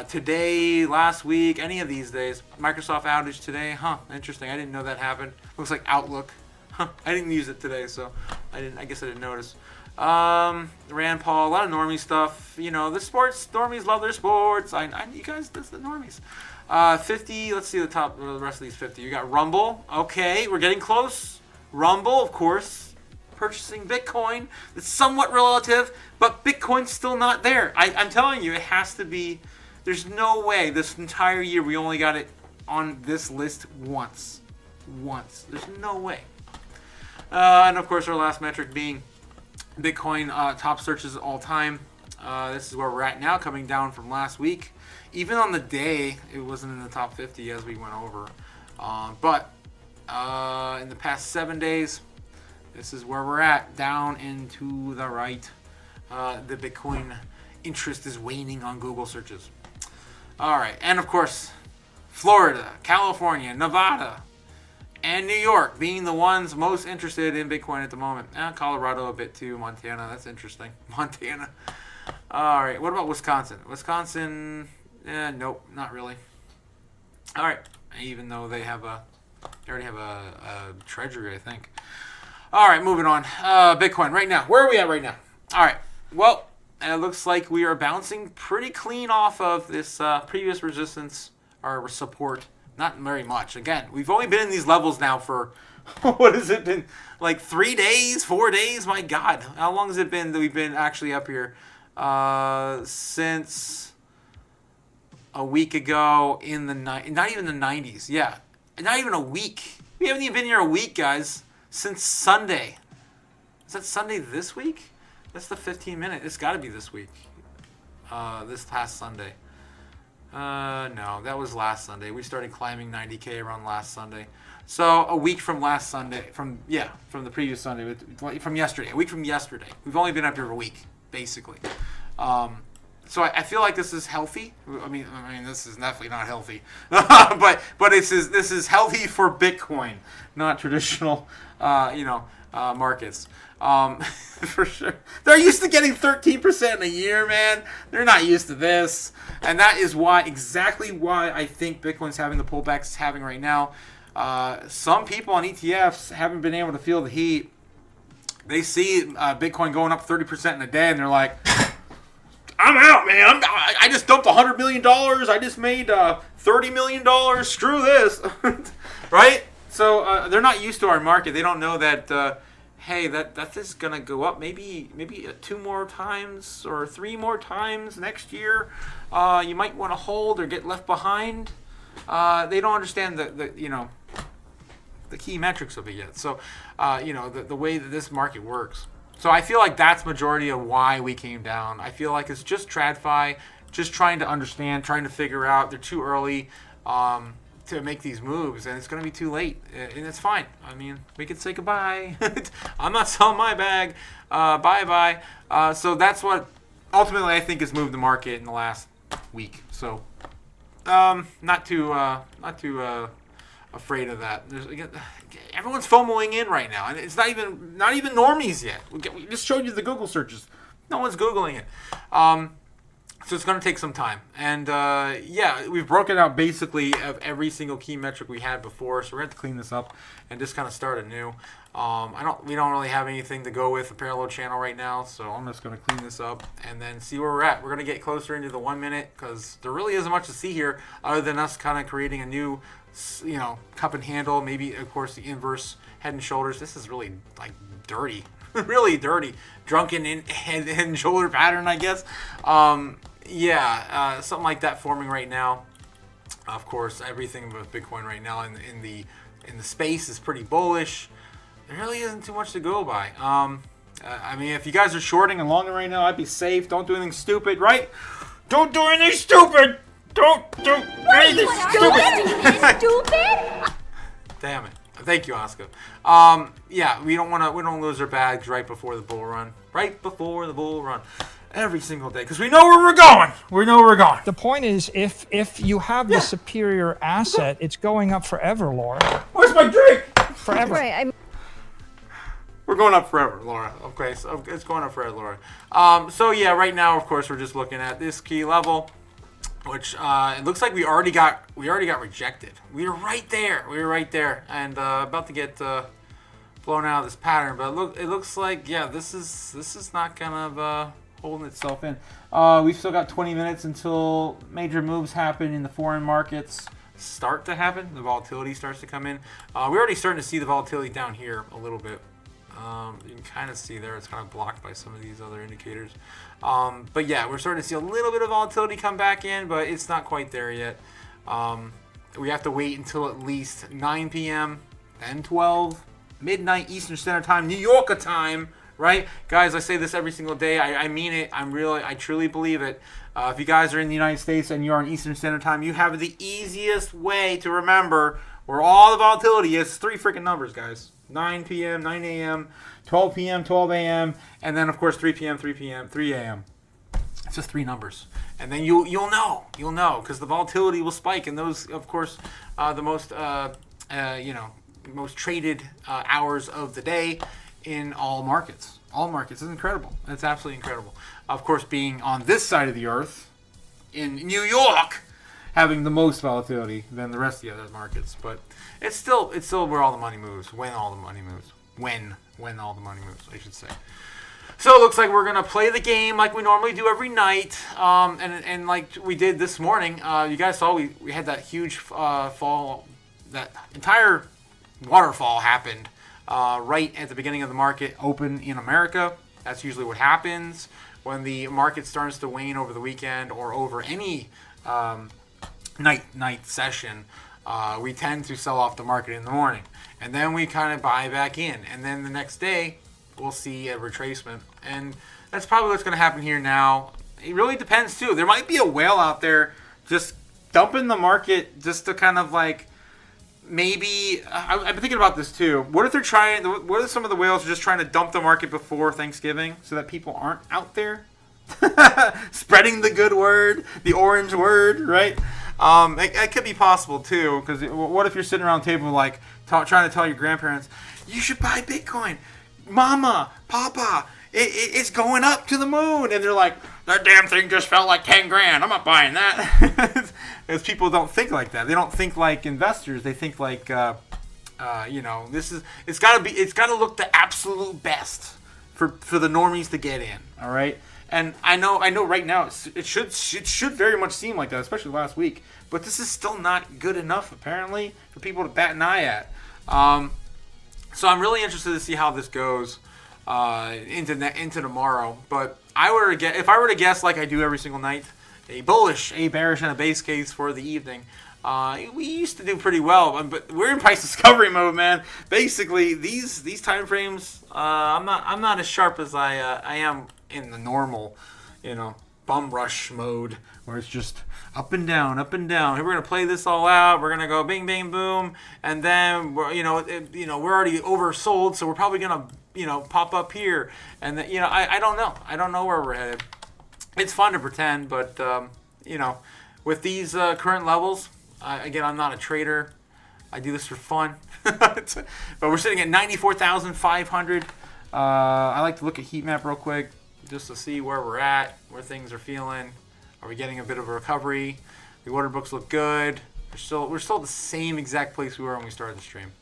Today, last week, any of these days. Microsoft outage today. Interesting. I didn't know that happened. Looks like Outlook. I didn't use it today, so I guess I didn't notice. Rand Paul, a lot of normie stuff. You know, the sports normies love their sports. You guys, that's the normies. 50. Let's see the rest of these 50. You got Rumble. Okay, we're getting close. Rumble, of course, purchasing Bitcoin. It's somewhat relative, but Bitcoin's still not there. I'm telling you, it has to be. There's no way this entire year we only got it on this list once. There's no way. And of course, our last metric being Bitcoin top searches all time. This is where we're at now, coming down from last week. Even on the day, it wasn't in the top 50 as we went over. But in the past 7 days, this is where we're at, down and to the right. The Bitcoin interest is waning on Google searches. All right, and of course, Florida, California, Nevada, and New York being the ones most interested in Bitcoin at the moment. Colorado a bit too, Montana, that's interesting. Montana. All right, what about Wisconsin? Wisconsin, nope, not really. All right, even though they already have a treasury, I think. All right, moving on. Bitcoin right now. Where are we at right now? All right, well, it looks like we are bouncing pretty clean off of this previous resistance or support. Not very much. Again, we've only been in these levels now for, what has it been? Like 3 days, 4 days? My God. How long has it been that we've been actually up here? Since a week ago in the, not even the 90s. Yeah. Not even a week. We haven't even been here a week, guys. Since Sunday. Is that Sunday this week? That's the 15-minute. It's got to be this week. This past Sunday. No, that was last Sunday. We started climbing 90K around last Sunday. So a week from last Sunday, from the previous Sunday, from yesterday, a week from yesterday. We've only been up here a week, basically. So I feel like this is healthy. I mean, this is definitely not healthy, but this is healthy for Bitcoin, not traditional, markets. For sure. They're used to getting 13% in a year, man. They're not used to this. And that is exactly why I think Bitcoin's having the pullbacks it's having right now. Some people on ETFs haven't been able to feel the heat. They see Bitcoin going up 30% in a day, and they're like, I'm out, man. I just dumped $100 million. I just made $30 million. Screw this. Right? So they're not used to our market. They don't know that... hey, that is gonna go up maybe 2 more times or 3 more times next year. You might want to hold or get left behind. They don't understand the key metrics of it yet. So the way that this market works. So I feel like that's majority of why we came down. I feel like it's just TradFi, just trying to understand, trying to figure out. They're too early. To make these moves, and it's going to be too late, and it's fine. I mean, we can say goodbye. I'm not selling my bag. Bye. So that's what ultimately I think has moved the market in the last week. So not too afraid of that. Everyone's FOMOing in right now, and it's not even normies yet. We just showed you the Google searches. No one's Googling it. So it's going to take some time. And we've broken out basically of every single key metric we had before. So we're going to have to clean this up and just kind of start anew. We don't really have anything to go with a parallel channel right now. So I'm just going to clean this up and then see where we're at. We're going to get closer into the 1 minute because there really isn't much to see here other than us kind of creating a new, cup and handle. Maybe, of course, the inverse head and shoulders. This is really like dirty. Really dirty. Drunken head and shoulder pattern, I guess. Something like that forming right now. Of course, everything with Bitcoin right now in the space is pretty bullish. There really isn't too much to go by. If you guys are shorting and longing right now, I'd be safe. Don't do anything stupid, right? Don't do anything stupid. Don't do anything stupid. Damn it. Thank you, Oscar. We don't lose our bags right before the bull run. every single day because we know where we're going. We know where we're going. The point is, if you have the superior asset, it's going up forever, Laura. Where's my drink? Forever. Right. We're going up forever, Laura. Okay, so it's going up forever, Laura. So yeah, right now, of course, we're just looking at this key level, which it looks like we already got rejected. We were right there. And about to get blown out of this pattern. But it looks like this is not kind of holding itself in. We've still got 20 minutes until major moves happen in the foreign markets start to happen. The volatility starts to come in. We're already starting to see the volatility down here a little bit. You can kind of see there, it's kind of blocked by some of these other indicators. But yeah, we're starting to see a little bit of volatility come back in, but it's not quite there yet. We have to wait until at least 9 p.m., then 12, midnight Eastern Standard Time, New York time, right? Guys, I say this every single day. I mean it. I truly believe it. If you guys are in the United States and you are on Eastern Standard Time, you have the easiest way to remember where all the volatility is. 3 freaking numbers, guys. 9 p.m., 9 a.m., 12 p.m., 12 a.m., and then, of course, 3 p.m., 3 p.m., 3 a.m. It's just 3 numbers. And then you'll know, because the volatility will spike. And those, of course, the most, most traded hours of the day in all markets. All markets. It's incredible. It's absolutely incredible. Of course, being on this side of the earth, in New York, having the most volatility than the rest of the other markets. But it's still where all the money moves. When all the money moves. When all the money moves, I should say. So it looks like we're gonna play the game like we normally do every night, and like we did this morning. You guys saw we had that huge fall. That entire waterfall happened right at the beginning of the market open in America. That's usually what happens when the market starts to wane over the weekend or over any night session. We tend to sell off the market in the morning, and then we kind of buy back in, and then the next day we'll see a retracement, and that's probably what's going to happen here now. It really depends too. There might be a whale out there just dumping the market just to kind of like maybe. I've been thinking about this too. What if they're trying? What if some of the whales are just trying to dump the market before Thanksgiving so that people aren't out there spreading the good word, the orange word, right? It could be possible too, because what if you're sitting around the table like trying to tell your grandparents, you should buy Bitcoin, Mama, Papa, it's going up to the moon, and they're like, that damn thing just fell like 10 grand. I'm not buying that. Because people don't think like that. They don't think like investors. They think like, it's got to look the absolute best for the normies to get in. All right. And I know right now it should very much seem like that, especially last week. But this is still not good enough, apparently, for people to bat an eye at. So I'm really interested to see how this goes into tomorrow. But if I were to guess, like I do every single night, a bullish, a bearish, and a base case for the evening. We used to do pretty well, but we're in price discovery mode, man. Basically, these time frames, I'm not as sharp as I am in the normal, bum rush mode where it's just up and down, up and down. We're gonna play this all out. We're gonna go bing, bang, boom, and then we're already oversold, so we're probably gonna pop up here, and then, I don't know. I don't know where we're headed. It's fun to pretend, but with these current levels, again, I'm not a trader. I do this for fun. But we're sitting at 94,500. I like to look at heat map real quick just to see where we're at, where things are feeling. Are we getting a bit of a recovery? The order books look good. We're still the same exact place we were when we started the stream.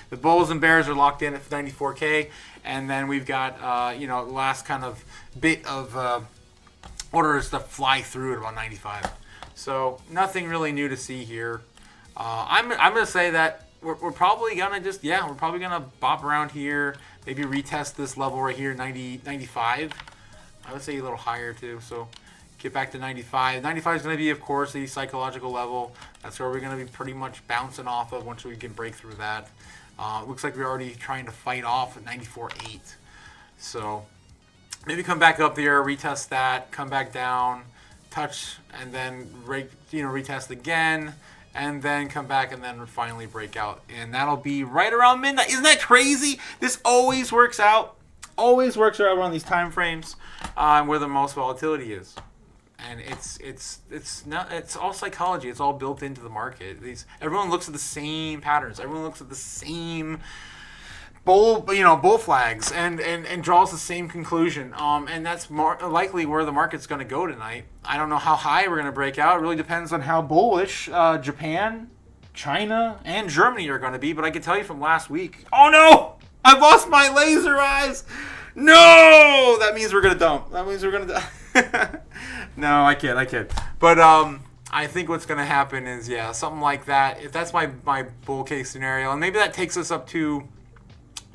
The bulls and bears are locked in at 94K, and then we've got the last kind of bit of orders to fly through at about 95. So nothing really new to see here. I'm gonna say that we're probably gonna bop around here, maybe retest this level right here, 95. I would say a little higher too. So get back to 95. 95 is gonna be, of course, the psychological level. That's where we're gonna be pretty much bouncing off of once we can break through that. Looks like we're already trying to fight off at 94.8. So maybe come back up there, retest that, come back down, touch, and then retest again, and then come back and then finally break out. And that'll be right around midnight. Isn't that crazy? This always works out. always works around these time frames where the most volatility is. And it's all psychology. It's all built into the market. Everyone looks at the same patterns. Everyone looks at the same bull flags and draws the same conclusion. And that's more likely where the market's going to go tonight. I don't know how high we're going to break out. It really depends on how bullish Japan, China, and Germany are going to be. But I can tell you from last week. Oh no! I've lost my laser eyes. No, that means we're going to dump. That means we're going to. No, I kid. But I think what's going to happen is something like that. If that's my bull case scenario, and maybe that takes us up to.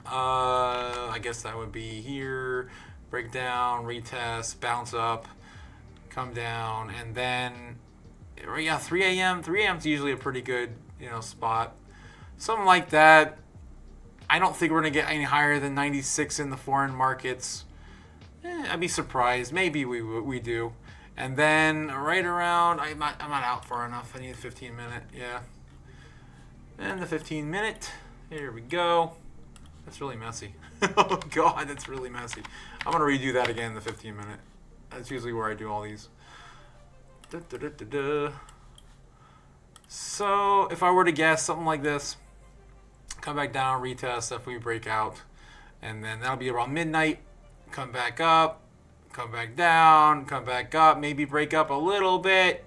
I guess that would be here, break down, retest, bounce up, come down, and then 3 a.m. 3 a.m. is usually a pretty good spot, something like that. I don't think we're gonna get any higher than 96 in the foreign markets. I'd be surprised. Maybe we do, and then right around I'm not out far enough. I need a 15-minute. And the 15-minute. Here we go. That's really messy. Oh, God, that's really messy. I'm going to redo that again in the 15-minute. That's usually where I do all these. So, if I were to guess, something like this. Come back down, retest if we break out. And then that'll be around midnight. Come back up. Come back down. Come back up. Maybe break up a little bit.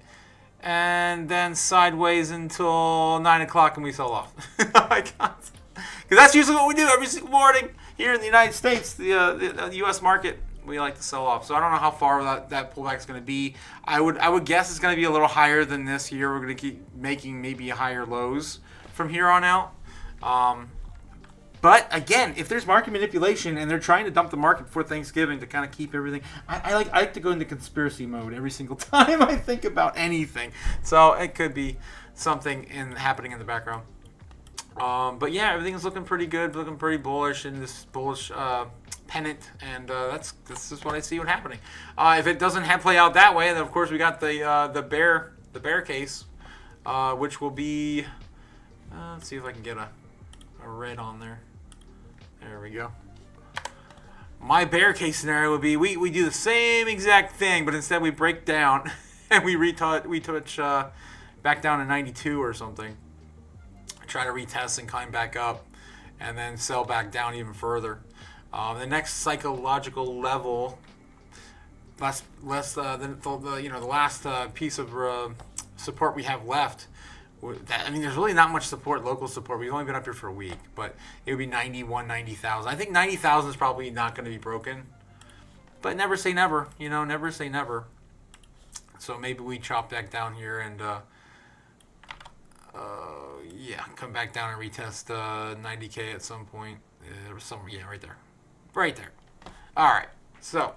And then sideways until 9 o'clock and we sell off. I can't. Because that's usually what we do every single morning here in the United States, the U.S. market. We like to sell off. So I don't know how far that pullback is going to be. I would guess it's going to be a little higher than this here. We're going to keep making maybe higher lows from here on out. But again, if there's market manipulation and they're trying to dump the market before Thanksgiving to kind of keep everything, I like to go into conspiracy mode every single time I think about anything. So it could be something happening in the background. But yeah, everything's looking pretty good, looking pretty bullish in this bullish pennant, and that's just what I see happening. If it doesn't play out that way, then of course we got the bear case, which will be. Let's see if I can get a red on there. There we go. My bear case scenario would be we do the same exact thing, but instead we break down and we touch back down to 92 or something. Try to retest and climb back up, and then sell back down even further. The next psychological level, the last piece of support we have left. There's really not much support, local support. We've only been up here for a week, but it would be 90,000. I think 90,000 is probably not going to be broken, but never say never. Never say never. So maybe we chop back down here and. Come back down and retest 90K at some point. Right there. All right, so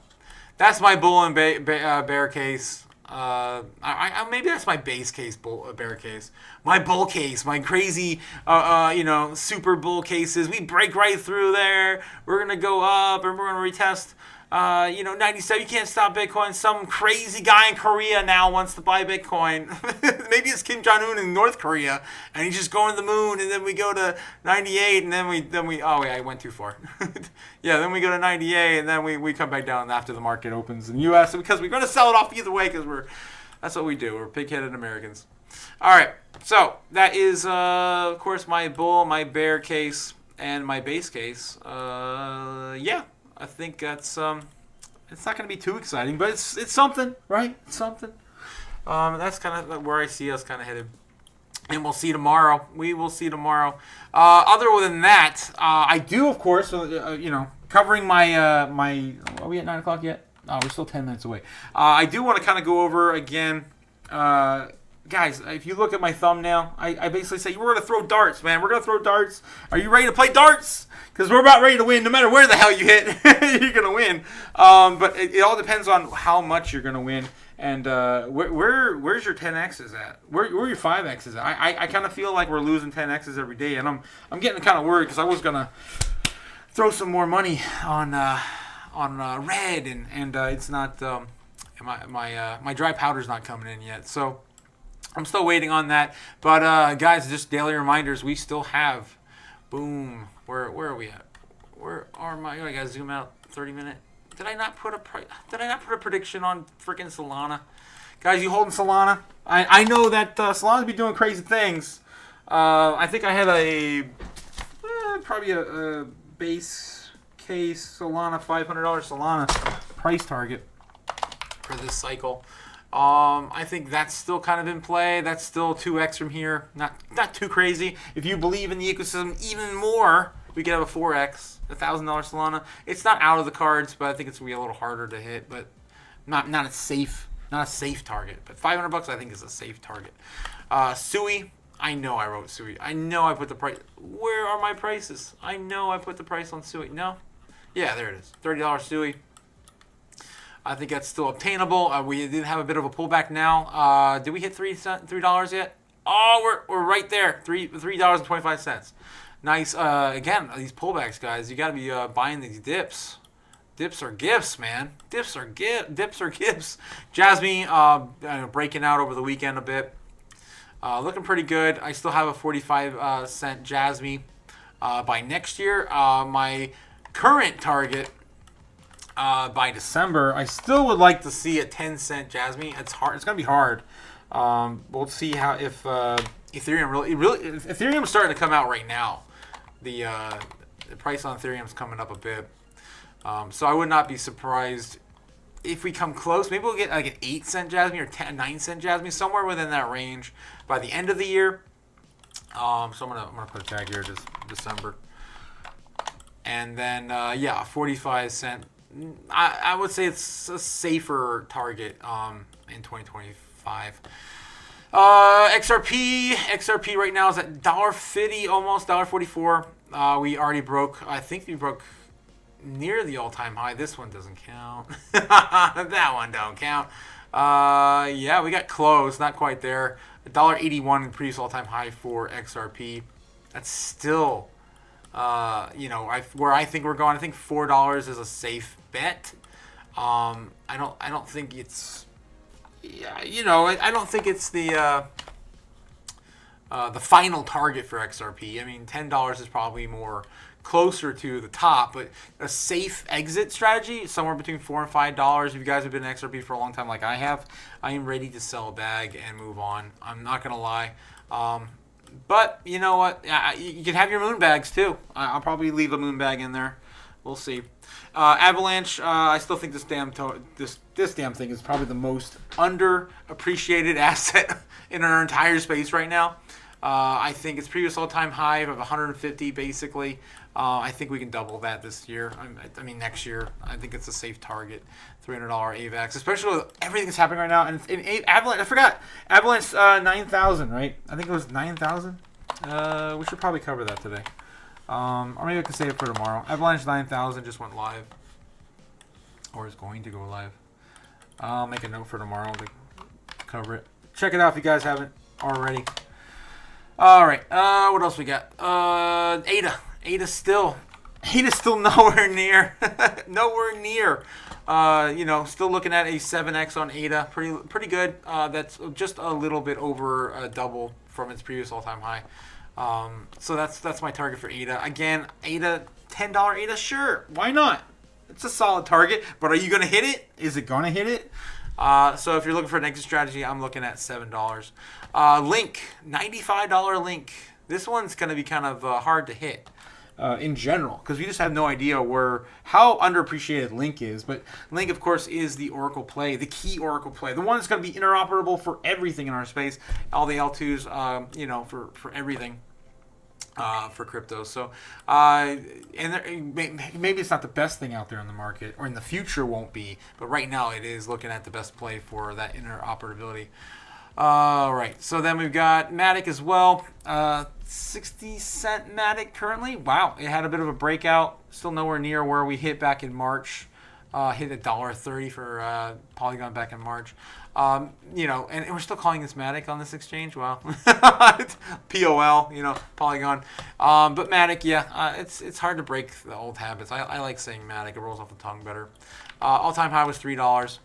that's my bull and bear case. Maybe that's my base case bear case. My bull case, my crazy, super bull cases. We break right through there. We're gonna go up and we're gonna retest. 97, you can't stop Bitcoin. Some crazy guy in Korea now wants to buy Bitcoin. Maybe it's Kim Jong-un in North Korea, and he's just going to the moon, and then we go to 98, and then we I went too far. Then we go to 98, and then we come back down after the market opens in the U.S. because we're going to sell it off either way because that's what we do. We're pig-headed Americans. All right, so that is, of course, my bull, my bear case, and my base case. I think that's it's not going to be too exciting, but it's something, right? It's something. That's kind of where I see us kind of headed, and we'll see tomorrow. We will see tomorrow. Other than that, I do, of course, covering my Are we at 9 o'clock yet? Oh, we're still 10 minutes away. I do want to kind of go over again. Guys, if you look at my thumbnail, I basically say, we're going to throw darts, man. We're going to throw darts. Are you ready to play darts? Because we're about ready to win. No matter where the hell you hit, you're going to win. But it all depends on how much you're going to win. And where's your 10Xs at? Where are your 5Xs at? I kind of feel like we're losing 10Xs every day. And I'm getting kind of worried because I was going to throw some more money on red. And it's not, my dry powder's not coming in yet. So I'm still waiting on that. But guys, just daily reminders, we still have, boom, where are we at? Where are my? Oh, I gotta zoom out. 30-minute. Did I not put a prediction on freaking Solana? Guys, you holding Solana? I know that Solana's be doing crazy things. I think I had probably a base case Solana $500 Solana price target for this cycle. I think that's still kind of in play. That's still 2x from here. Not too crazy. If you believe in the ecosystem even more, we could have a 4x, $1,000 Solana. It's not out of the cards, but I think it's gonna be a little harder to hit. But not a safe target. But $500 I think is a safe target. Sui. I know I wrote Sui. I know I put the price. Where are my prices? I know I put the price on Sui. No? Yeah, there it is. $30 Sui. I think that's still obtainable. We did have a bit of a pullback now. Did we hit $3 yet? Oh, we're right there. $3.25. Nice. Again, these pullbacks, guys. You got to be buying these dips. Dips are gifts, man. Dips are gifts. Jasmine breaking out over the weekend a bit. Looking pretty good. I still have a 45-cent Jasmine by next year. My current target by December, I still would like to see a 10-cent Jasmine. It's hard. It's gonna be hard. We'll see how if Ethereum Ethereum's starting to come out right now. The price on Ethereum is coming up a bit. So I would not be surprised if we come close. Maybe we'll get like an 8-cent Jasmine or 9-cent Jasmine, somewhere within that range by the end of the year. So I'm gonna put a tag here, just December. And then 45-cent. I would say it's a safer target in 2025. XRP right now is at $1.50, almost $1.44. We already broke. I think we broke near the all-time high. This one doesn't count. That one don't count. Yeah, we got close, not quite there. $1.81 previous all-time high for XRP. That's still, where I think we're going. I think $4 is a safe bet. I don't think it's, I don't think it's the final target for XRP. I mean, $10 is probably more closer to the top, but a safe exit strategy somewhere between $4 and $5. If you guys have been in XRP for a long time like I have, I am ready to sell a bag and move on. I'm not gonna lie. But you know what? You can have your moon bags too. I'll probably leave a moon bag in there. We'll see. Avalanche. I still think this damn thing is probably the most underappreciated asset in our entire space right now. I think its previous all-time high of 150, basically. I think we can double that this year. I mean, next year. I think it's a safe target. $300 AVAX, especially with everything that's happening right now. And Avalanche, I forgot. Avalanche 9,000, right? I think it was 9,000. We should probably cover that today. Or maybe I can save it for tomorrow. Avalanche 9,000 just went live. Or is going to go live. I'll make a note for tomorrow to cover it. Check it out if you guys haven't already. All right. What else we got? ADA. ADA's still nowhere near. Nowhere near. Still looking at a 7x on ADA. Pretty good. That's just a little bit over double from its previous all-time high. So that's my target for ADA. Again, ADA, $10 ADA, sure. Why not? It's a solid target, but are you going to hit it? Is it going to hit it? So if you're looking for an exit strategy, I'm looking at $7. Link, $95 Link. This one's going to be kind of hard to hit in general because we just have no idea how underappreciated Link is. But Link, of course, is the Oracle play, the key Oracle play, the one that's going to be interoperable for everything in our space, all the L2s, for everything. For crypto. So, maybe it's not the best thing out there in the market, or in the future won't be, but right now it is looking at the best play for that interoperability. All right, so then we've got Matic as well. 60-cent Matic currently. Wow, it had a bit of a breakout. Still nowhere near where we hit back in March. Hit $1.30 for Polygon back in March. And we're still calling this Matic on this exchange. Wow. POL, Polygon. But Matic, it's hard to break the old habits. I like saying Matic. It rolls off the tongue better. All-time high was $3.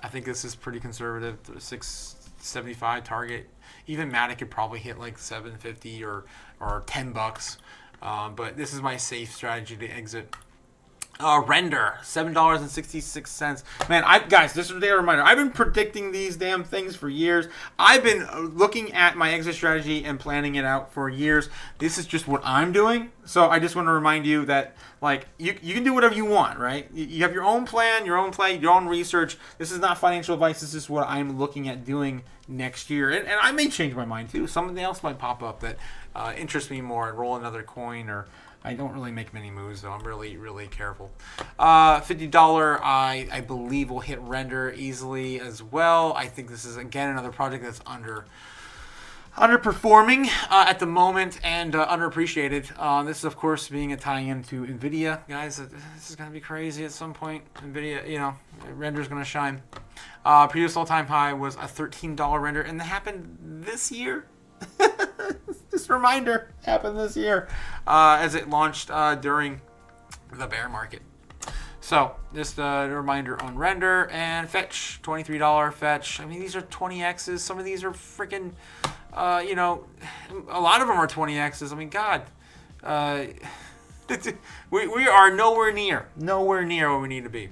I think this is pretty conservative. $6.75 target. Even Matic could probably hit like $7.50 or $10. But this is my safe strategy to exit. Render, $7.66. Man, guys, this is a reminder. I've been predicting these damn things for years. I've been looking at my exit strategy and planning it out for years. This is just what I'm doing. So I just want to remind you that, like, you can do whatever you want, right? You have your own plan, your own play, your own research. This is not financial advice. This is what I'm looking at doing next year. And I may change my mind, too. Something else might pop up that interests me more and roll another coin, or I don't really make many moves, though. I'm really, really careful. $50, I believe, will hit render easily as well. I think this is, again, another project that's underperforming at the moment and underappreciated. This is, of course, being a tie-in to NVIDIA. Guys, this is going to be crazy at some point. NVIDIA, render's going to shine. Previous all-time high was a $13 render, and that happened this year. Just a reminder, happened this year as it launched during the bear market. So just a reminder on render and fetch, $23 fetch. I mean, these are 20x's. Some of these are freaking, a lot of them are 20x's. I mean, God, we are nowhere near where we need to be.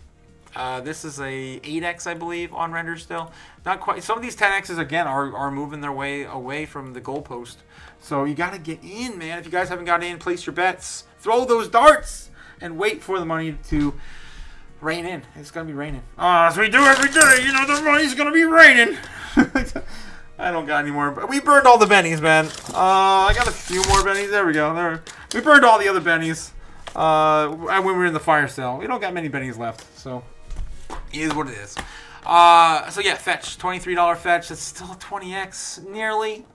This is a 8x, I believe, on render still. Not quite. Some of these 10x's, again, are moving their way away from the goalpost. So you got to get in, man. If you guys haven't got in, place your bets. Throw those darts and wait for the money to rain in. It's going to be raining. As we do every day, the money's going to be raining. I don't got any more. But we burned all the bennies, man. I got a few more bennies. There we go. We burned all the other bennies when we were in the fire sale. We don't got many bennies left, so it is what it is. So yeah, fetch, $23 fetch. That's still a 20x, nearly.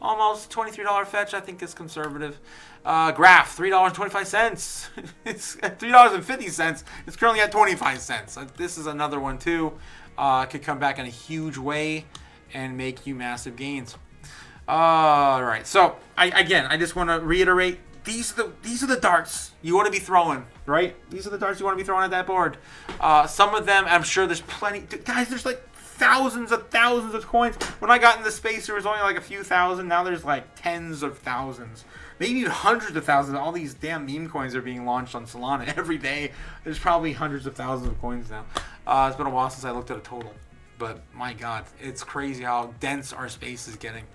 Almost $23 fetch. I think is conservative. Graph, $3.25. It's at $3.50. It's currently at 25 cents. This is another one too. Could come back in a huge way and make you massive gains. All right. So I just want to reiterate. These are the darts you want to be throwing, right? These are the darts you want to be throwing at that board. Some of them, I'm sure there's plenty. Guys, there's like thousands of coins. When I got into space, there was only like a few thousand. Now there's like tens of thousands, maybe even hundreds of thousands. All these damn meme coins are being launched on Solana every day. There's probably hundreds of thousands of coins now. It's been a while since I looked at a total, but my God, it's crazy how dense our space is getting.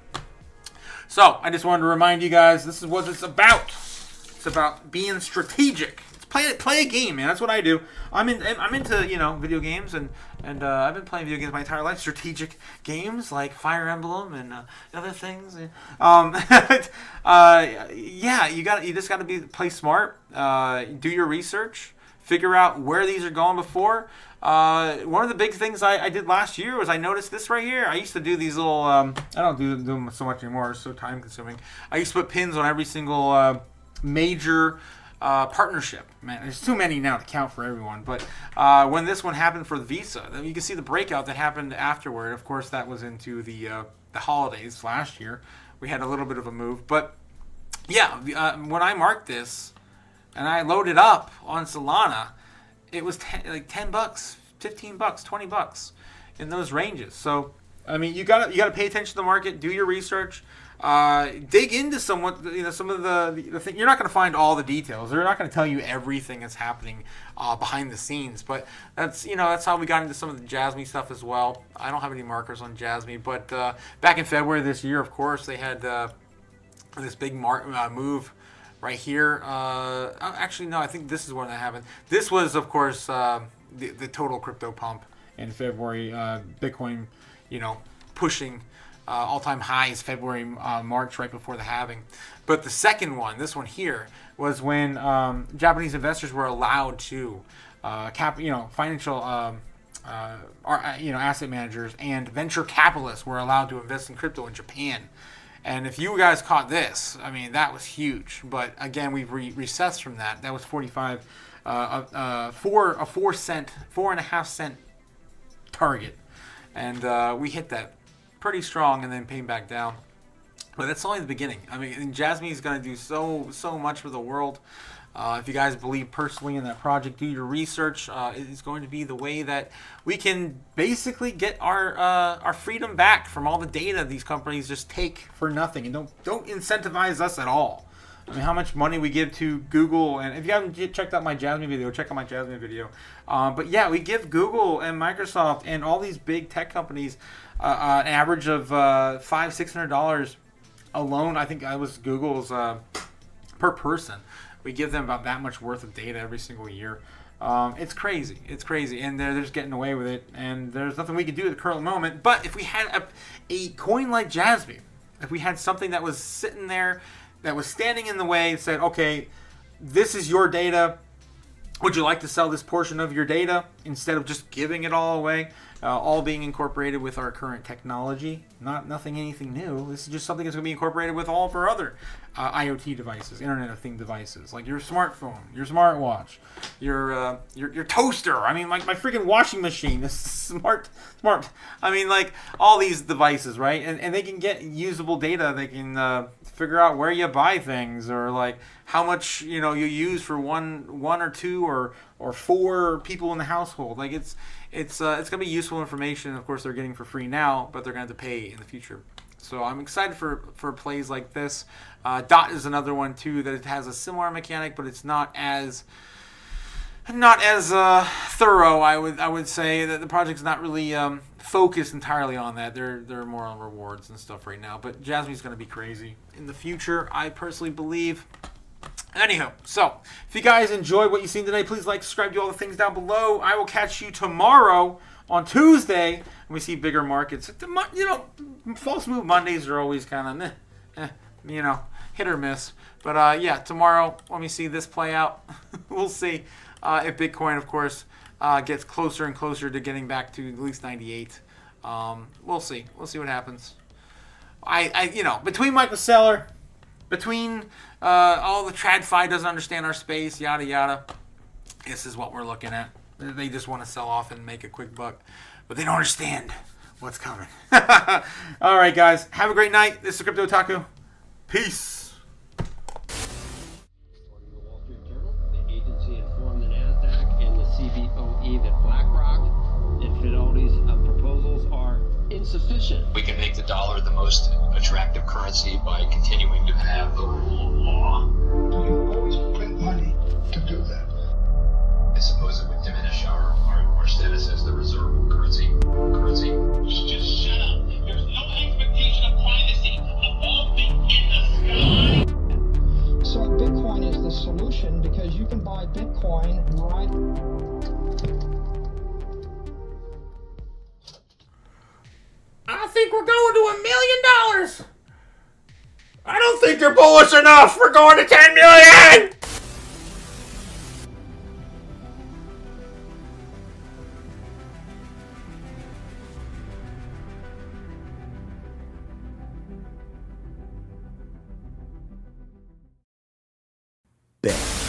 So I just wanted to remind you guys, this is what it's about. It's about being strategic. Play a game, man. That's what I do. I'm into video games, and I've been playing video games my entire life. Strategic games like Fire Emblem and other things. You just got to play smart. Do your research. Figure out where these are going before. One of the big things I did last year was I noticed this right here. I used to do these little. I don't do them so much anymore. It's so time consuming. I used to put pins on every single major partnership. Man, there's too many now to count for everyone. But when this one happened for the Visa, you can see the breakout that happened afterward. Of course, that was into the holidays last year. We had a little bit of a move, but yeah, when I marked this and I loaded up on Solana, it was like $10, $15, $20 in those ranges. So I mean, you gotta pay attention to the market, do your research. Dig into some of the thing. You're not going to find all the details. They're not going to tell you everything that's happening behind the scenes. But that's how we got into some of the Jasmy stuff as well. I don't have any markers on Jasmy, but back in February this year, of course, they had this big move right here. Actually, no, I think this is when that happened. This was, of course, the total crypto pump in February. Bitcoin, pushing all-time highs February, March, right before the halving. But the second one, this one here, was when Japanese investors were allowed to financial asset managers and venture capitalists were allowed to invest in crypto in Japan. And if you guys caught this, I mean, that was huge. But again, we've recessed from that. That was 45, 4.5 cent target, and we hit that pretty strong and then came back down. But that's only the beginning. I mean, and Jasmy is going to do so much for the world. If you guys believe personally in that project, do your research. It's going to be the way that we can basically get our freedom back from all the data these companies just take for nothing and don't incentivize us at all. I mean, how much money we give to Google, and if you haven't checked out my Jasmine video, check out my Jasmine video. But yeah, we give Google and Microsoft and all these big tech companies an average of $500-$600 alone. I think I was Google's per person. We give them about that much worth of data every single year. It's crazy. It's crazy. And they're just getting away with it. And there's nothing we can do at the current moment. But if we had a coin like Jasmine, if we had something that was sitting there, that was standing in the way and said, okay, this is your data. Would you like to sell this portion of your data instead of just giving it all away? All being incorporated with our current technology. Anything new. This is just something that's going to be incorporated with all of our other IoT devices, Internet of Things devices, like your smartphone, your smartwatch, your toaster. I mean, like my freaking washing machine is smart. I mean, like all these devices, right? And they can get usable data. They can figure out where you buy things, or like how much you use for one or two or four people in the household. Like it's gonna be useful information. Of course, they're getting for free now, but they're gonna have to pay in the future. So I'm excited for plays like this. Dot is another one too that it has a similar mechanic, but it's not as thorough. I would say that the project's not really focused entirely on that. They're more on rewards and stuff right now. But Jasmine's going to be crazy in the future, I personally believe. Anyhow, so if you guys enjoyed what you've seen today, please like, subscribe, do all the things down below. I will catch you tomorrow on Tuesday when we see bigger markets. False move Mondays are always kind of hit or miss. But yeah, tomorrow when we see this play out, we'll see if Bitcoin, of course, gets closer and closer to getting back to at least 98. We'll see. We'll see what happens. Between Michael Saylor, between all the TradFi doesn't understand our space, yada yada, this is what we're looking at. They just want to sell off and make a quick buck, but they don't understand what's coming. All right, guys, have a great night. This is Crypto Otaku. Peace. According to the Wall Street Journal, the agency informed the NASDAQ and the CBOE that BlackRock and Fidelity's proposals are insufficient. We can make the dollar the most attractive currency by continuing to have the rule of law. You always print money to do that. I suppose it would diminish our status as the reserve currency. Just shut up. There's no expectation of privacy above the in the sky. So Bitcoin is the solution because you can buy Bitcoin right. I think we're going to $1 million. I don't think you're bullish enough. We're going to 10 million. Bet.